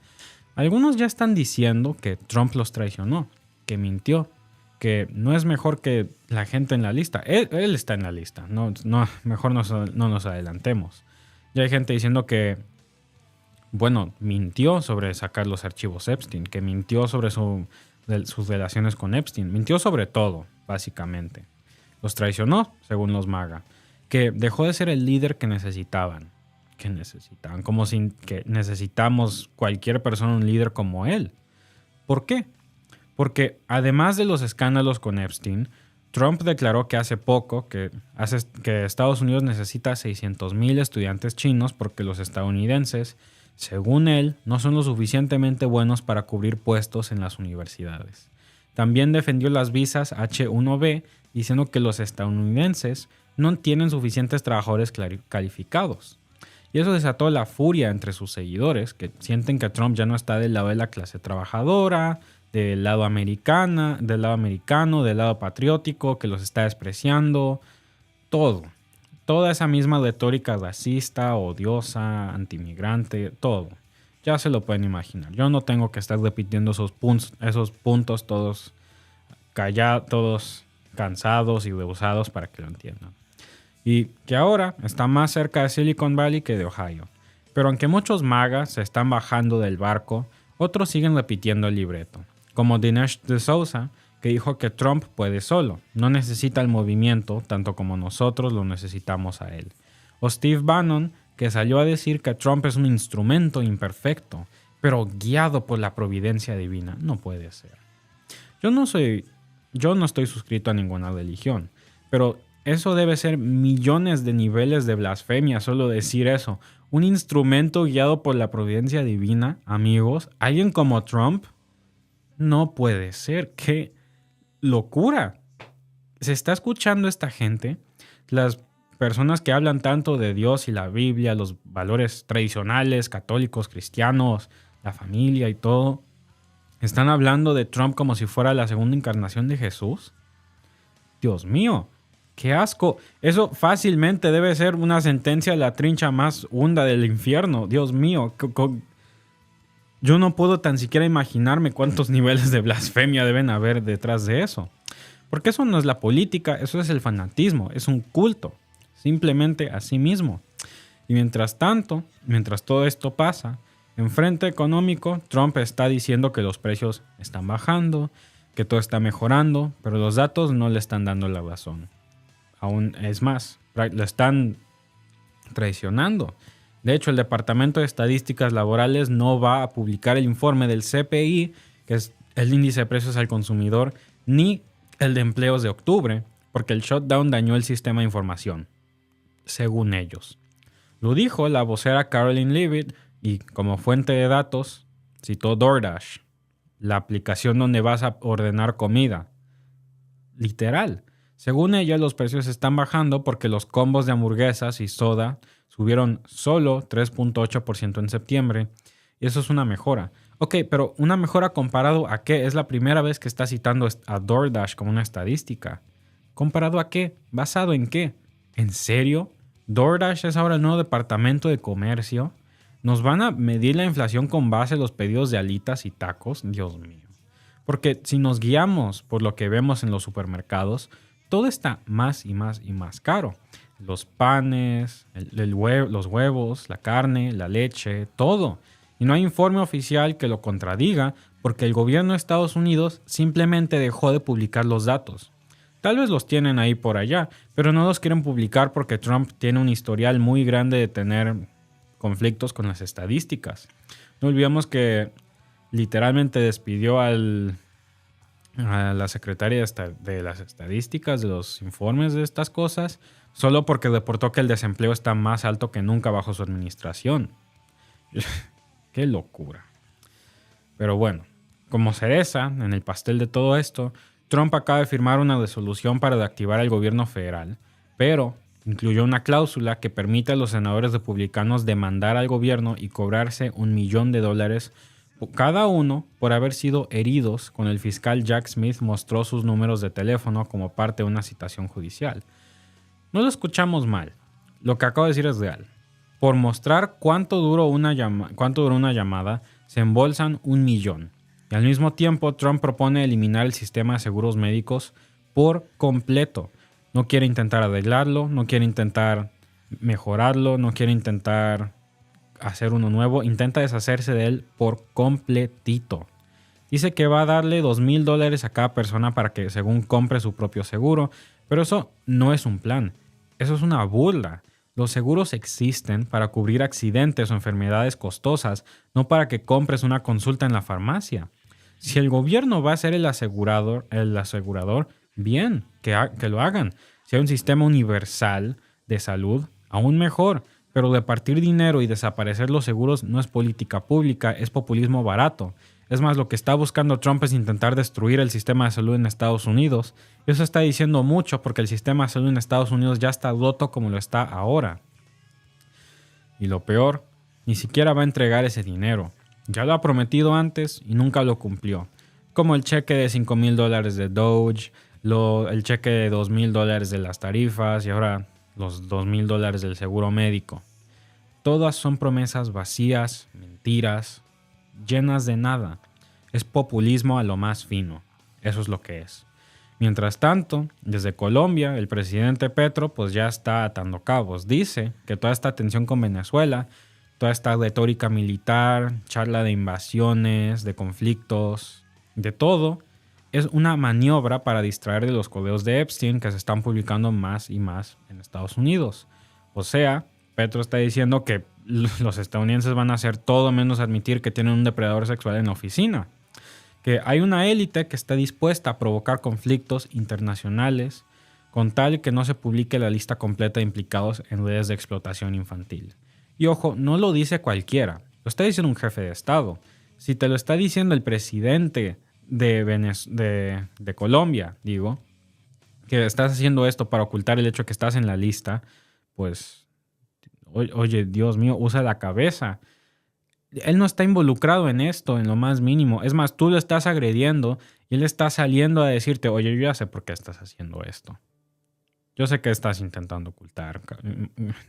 Algunos ya están diciendo que Trump los traicionó, que mintió, que no es mejor que la gente en la lista. Él está en la lista, mejor no nos adelantemos. Ya hay gente diciendo que, mintió sobre sacar los archivos Epstein, que mintió sobre sus relaciones con Epstein, mintió sobre todo, básicamente. Los traicionó, según los MAGA. Que dejó de ser el líder que necesitaban. Como si que necesitamos cualquier persona un líder como él. ¿Por qué? Porque además de los escándalos con Epstein, Trump declaró que hace poco que Estados Unidos necesita 600,000 estudiantes chinos porque los estadounidenses, según él, no son lo suficientemente buenos para cubrir puestos en las universidades. También defendió las visas H-1B diciendo que los estadounidenses no tienen suficientes trabajadores calificados. Y eso desató la furia entre sus seguidores, que sienten que Trump ya no está del lado de la clase trabajadora, del lado americano, del lado patriótico, que los está despreciando. Todo. Toda esa misma retórica racista, odiosa, antimigrante, todo. Ya se lo pueden imaginar. Yo no tengo que estar repitiendo esos puntos todos callados, todos cansados y rehusados para que lo entiendan. Y que ahora está más cerca de Silicon Valley que de Ohio. Pero aunque muchos MAGA se están bajando del barco, otros siguen repitiendo el libreto. Como Dinesh D'Souza, que dijo que Trump puede solo, no necesita el movimiento tanto como nosotros lo necesitamos a él. O Steve Bannon, que salió a decir que Trump es un instrumento imperfecto, pero guiado por la providencia divina. No puede ser. Yo no estoy suscrito a ninguna religión, pero eso debe ser millones de niveles de blasfemia solo decir eso. Un instrumento guiado por la providencia divina, amigos. ¿Alguien como Trump? No puede ser. ¡Qué locura! Se está escuchando esta gente, las personas que hablan tanto de Dios y la Biblia, los valores tradicionales, católicos, cristianos, la familia y todo. Están hablando de Trump como si fuera la segunda encarnación de Jesús. Dios mío, qué asco. Eso fácilmente debe ser una sentencia a la trincha más hunda del infierno. Dios mío, yo no puedo tan siquiera imaginarme cuántos niveles de blasfemia deben haber detrás de eso. Porque eso no es la política, eso es el fanatismo, es un culto, simplemente a sí mismo. Y mientras tanto, mientras todo esto pasa, en frente económico, Trump está diciendo que los precios están bajando, que todo está mejorando, pero los datos no le están dando la razón. Aún es más, lo están traicionando. De hecho, el Departamento de Estadísticas Laborales no va a publicar el informe del CPI, que es el índice de precios al consumidor, ni el de empleos de octubre, porque el shutdown dañó el sistema de información, según ellos. Lo dijo la vocera Caroline Leavitt y como fuente de datos citó DoorDash, la aplicación donde vas a ordenar comida. Literal. Según ella, los precios están bajando porque los combos de hamburguesas y soda subieron solo 3.8% en septiembre. Y eso es una mejora. Ok, pero ¿una mejora comparado a qué? Es la primera vez que está citando a DoorDash como una estadística. ¿Comparado a qué? ¿Basado en qué? ¿En serio? ¿DoorDash es ahora el nuevo departamento de comercio? ¿Nos van a medir la inflación con base en los pedidos de alitas y tacos? Dios mío. Porque si nos guiamos por lo que vemos en los supermercados, todo está más y más y más caro. Los panes, los huevos, la carne, la leche, todo. Y no hay informe oficial que lo contradiga porque el gobierno de Estados Unidos simplemente dejó de publicar los datos. Tal vez los tienen ahí por allá, pero no los quieren publicar porque Trump tiene un historial muy grande de tener conflictos con las estadísticas. No olvidemos que literalmente despidió a la secretaria de las estadísticas, de los informes de estas cosas, solo porque reportó que el desempleo está más alto que nunca bajo su administración. ¡Qué locura! Pero bueno, como cereza en el pastel de todo esto, Trump acaba de firmar una resolución para reactivar el gobierno federal, pero incluyó una cláusula que permite a los senadores republicanos demandar al gobierno y cobrarse $1 millón cada uno por haber sido heridos cuando el fiscal Jack Smith mostró sus números de teléfono como parte de una citación judicial. No lo escuchamos mal. Lo que acabo de decir es real. Por mostrar cuánto duró una llamada, se embolsan $1 millón. Y al mismo tiempo, Trump propone eliminar el sistema de seguros médicos por completo. No quiere intentar arreglarlo, no quiere intentar mejorarlo, no quiere intentar hacer uno nuevo, intenta deshacerse de él por completito. Dice que va a darle $2,000 a cada persona para que según compre su propio seguro, pero eso no es un plan, eso es una burla. Los seguros existen para cubrir accidentes o enfermedades costosas, no para que compres una consulta en la farmacia. Si el gobierno va a ser el asegurador, bien, que lo hagan. Si hay un sistema universal de salud, aún mejor. Pero repartir dinero y desaparecer los seguros no es política pública, es populismo barato. Es más, lo que está buscando Trump es intentar destruir el sistema de salud en Estados Unidos. Y eso está diciendo mucho porque el sistema de salud en Estados Unidos ya está roto como lo está ahora. Y lo peor, ni siquiera va a entregar ese dinero. Ya lo ha prometido antes y nunca lo cumplió. Como el cheque de $5,000 de Doge, el cheque de $2,000 de las tarifas y ahora los $2,000 del seguro médico. Todas son promesas vacías, mentiras, llenas de nada. Es populismo a lo más fino. Eso es lo que es. Mientras tanto, desde Colombia, el presidente Petro pues ya está atando cabos. Dice que toda esta tensión con Venezuela, toda esta retórica militar, charla de invasiones, de conflictos, de todo, es una maniobra para distraer de los correos de Epstein que se están publicando más y más en Estados Unidos. O sea, Petro está diciendo que los estadounidenses van a hacer todo menos admitir que tienen un depredador sexual en la oficina. Que hay una élite que está dispuesta a provocar conflictos internacionales con tal que no se publique la lista completa de implicados en redes de explotación infantil. Y ojo, no lo dice cualquiera, lo está diciendo un jefe de Estado. Si te lo está diciendo el presidente de Colombia, digo, que estás haciendo esto para ocultar el hecho que estás en la lista, pues, oye, Dios mío, usa la cabeza. él no está involucrado en esto en lo más mínimo. Es más, tú lo estás agrediendo y él está saliendo a decirte, oye, yo ya sé por qué estás haciendo esto. Yo sé que estás intentando ocultar.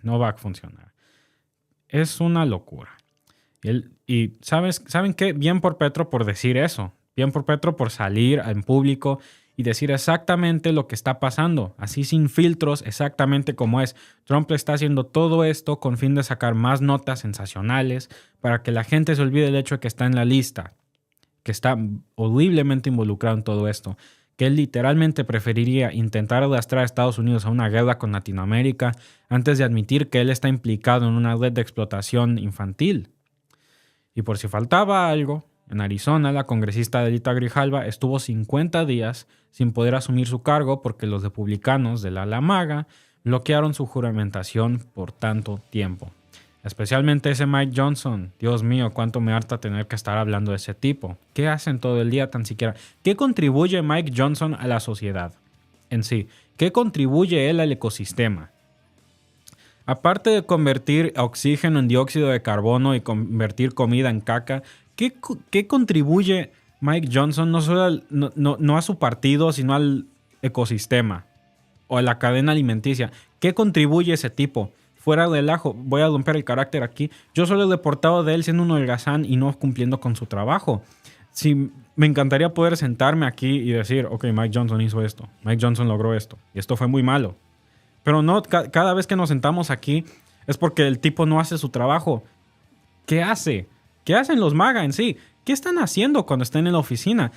No va a funcionar. Es una locura. Y ¿saben qué? Bien por Petro por decir eso. Bien por Petro por salir en público y decir exactamente lo que está pasando. Así sin filtros, exactamente como es. Trump está haciendo todo esto con fin de sacar más notas sensacionales para que la gente se olvide del hecho de que está en la lista, que está horriblemente involucrado en todo esto, que él literalmente preferiría intentar arrastrar a Estados Unidos a una guerra con Latinoamérica antes de admitir que él está implicado en una red de explotación infantil. Y por si faltaba algo, en Arizona la congresista Delita Grijalva estuvo 50 días sin poder asumir su cargo porque los republicanos del ala MAGA bloquearon su juramentación por tanto tiempo. Especialmente ese Mike Johnson. Dios mío, cuánto me harta tener que estar hablando de ese tipo. ¿Qué hacen todo el día tan siquiera? ¿Qué contribuye Mike Johnson a la sociedad en sí? ¿Qué contribuye él al ecosistema? Aparte de convertir oxígeno en dióxido de carbono y convertir comida en caca, ¿qué contribuye Mike Johnson no solo no a su partido, sino al ecosistema o a la cadena alimenticia? ¿Qué contribuye ese tipo? Fuera del ajo, voy a romper el carácter aquí. Yo solo he deportado de él siendo un holgazán y no cumpliendo con su trabajo. Sí, me encantaría poder sentarme aquí y decir, ok, Mike Johnson hizo esto, Mike Johnson logró esto, y esto fue muy malo. Pero no, cada vez que nos sentamos aquí es porque el tipo no hace su trabajo. ¿Qué hace? ¿Qué hacen los MAGA en sí? ¿Qué están haciendo cuando están en la oficina?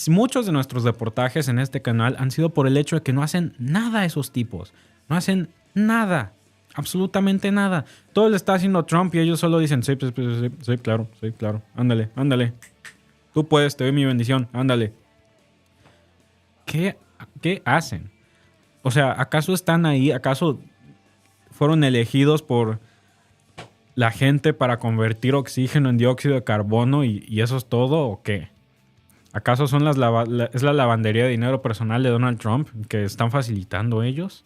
Muchos de nuestros reportajes en este canal han sido por el hecho de que no hacen nada esos tipos. No hacen nada. Absolutamente nada. Todo lo está haciendo Trump y ellos solo dicen, sí, claro, ándale. Tú puedes, te doy mi bendición, ándale. ¿Qué hacen? O sea, ¿acaso están ahí? ¿Acaso fueron elegidos por la gente para convertir oxígeno en dióxido de carbono y eso es todo o qué? ¿Acaso son es la lavandería de dinero personal de Donald Trump que están facilitando ellos?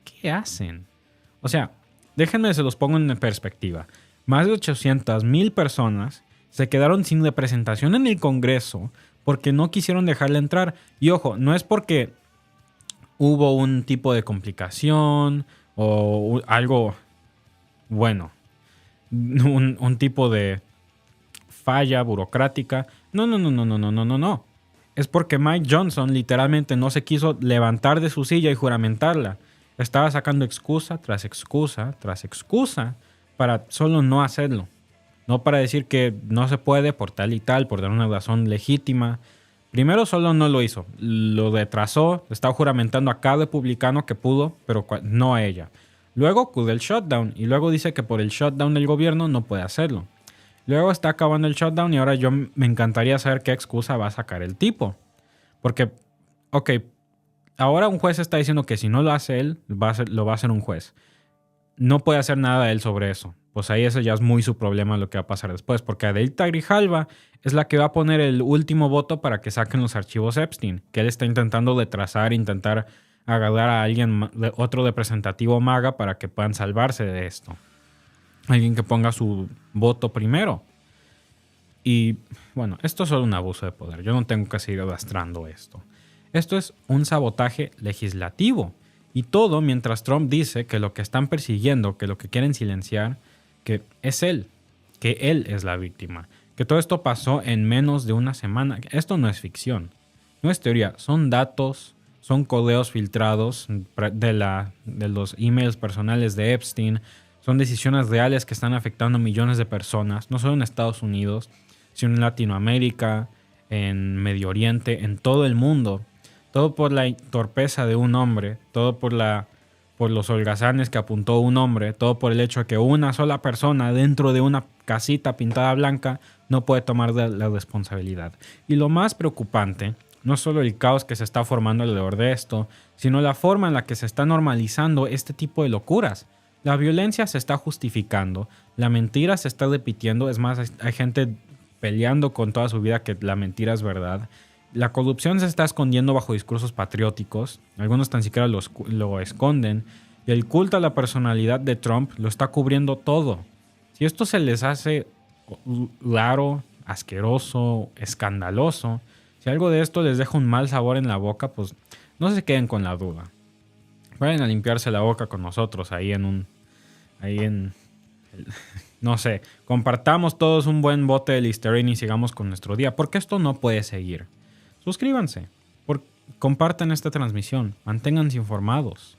¿Qué hacen? O sea, déjenme se los pongo en perspectiva. Más de 800,000 personas se quedaron sin representación en el Congreso porque no quisieron dejarle entrar. Y ojo, no es porque hubo un tipo de complicación o algo bueno, un tipo de falla burocrática. No. Es porque Mike Johnson literalmente no se quiso levantar de su silla y juramentarla. Estaba sacando excusa tras excusa tras excusa para solo no hacerlo. No para decir que no se puede por tal y tal, por dar una razón legítima. Primero solo no lo hizo. Lo retrasó, estaba juramentando a cada republicano que pudo, pero no a ella. Luego acude el shutdown y luego dice que por el shutdown del gobierno no puede hacerlo. Luego está acabando el shutdown y ahora me encantaría saber qué excusa va a sacar el tipo. Porque, ahora un juez está diciendo que si no lo hace él, lo va a hacer un juez. No puede hacer nada él sobre eso. Pues ahí ese ya es muy su problema lo que va a pasar después. Porque Adelita Grijalva es la que va a poner el último voto para que saquen los archivos Epstein. Que él está intentando retrasar, intentar agarrar a alguien, otro representativo MAGA para que puedan salvarse de esto. Alguien que ponga su voto primero. Y bueno, esto es solo un abuso de poder. Yo no tengo que seguir arrastrando esto. Esto es un sabotaje legislativo. Y todo mientras Trump dice que lo que están persiguiendo, que lo que quieren silenciar, que es él, que él es la víctima. Que todo esto pasó en menos de una semana. Esto no es ficción, no es teoría, son datos, son correos filtrados de los emails personales de Epstein, son decisiones reales que están afectando a millones de personas, no solo en Estados Unidos, sino en Latinoamérica, en Medio Oriente, en todo el mundo. Todo por la torpeza de un hombre, todo por los holgazanes que apuntó un hombre, todo por el hecho de que una sola persona dentro de una casita pintada blanca no puede tomar la responsabilidad. Y lo más preocupante, no solo el caos que se está formando alrededor de esto, sino la forma en la que se está normalizando este tipo de locuras. La violencia se está justificando, la mentira se está repitiendo, es más, hay gente peleando con toda su vida que la mentira es verdad. La corrupción se está escondiendo bajo discursos patrióticos, algunos tan siquiera lo esconden, y el culto a la personalidad de Trump lo está cubriendo todo. Si esto se les hace raro, asqueroso, escandaloso. Si algo de esto les deja un mal sabor en la boca, pues no se queden con la duda. Vayan a limpiarse la boca con nosotros no sé, compartamos todos un buen bote de Listerine y sigamos con nuestro día, porque esto no puede seguir. Suscríbanse, compartan esta transmisión, manténganse informados,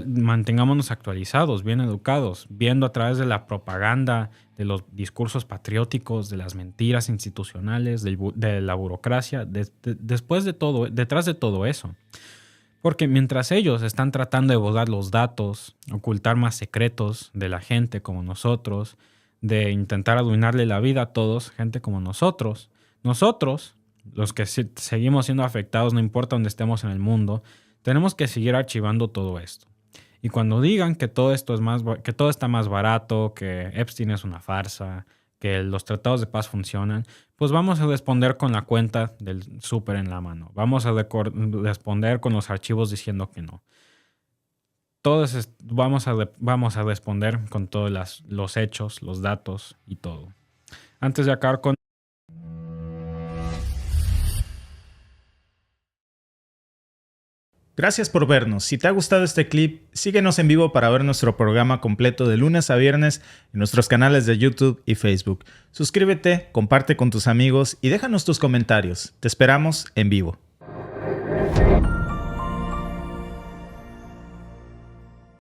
mantengámonos actualizados, bien educados, viendo a través de la propaganda, de los discursos patrióticos, de las mentiras institucionales, de la burocracia, detrás de todo eso. Porque mientras ellos están tratando de borrar los datos, ocultar más secretos de la gente como nosotros, de intentar arruinarle la vida a todos, gente como nosotros, los que seguimos siendo afectados, no importa dónde estemos en el mundo, tenemos que seguir archivando todo esto. Y cuando digan que todo está más barato, que Epstein es una farsa, que los tratados de paz funcionan, pues vamos a responder con la cuenta del súper en la mano. Vamos a responder con los archivos diciendo que no. Vamos a responder con todos los hechos, los datos y todo. Antes de acabar con... Gracias por vernos. Si te ha gustado este clip, síguenos en vivo para ver nuestro programa completo de lunes a viernes en nuestros canales de YouTube y Facebook. Suscríbete, comparte con tus amigos y déjanos tus comentarios. Te esperamos en vivo.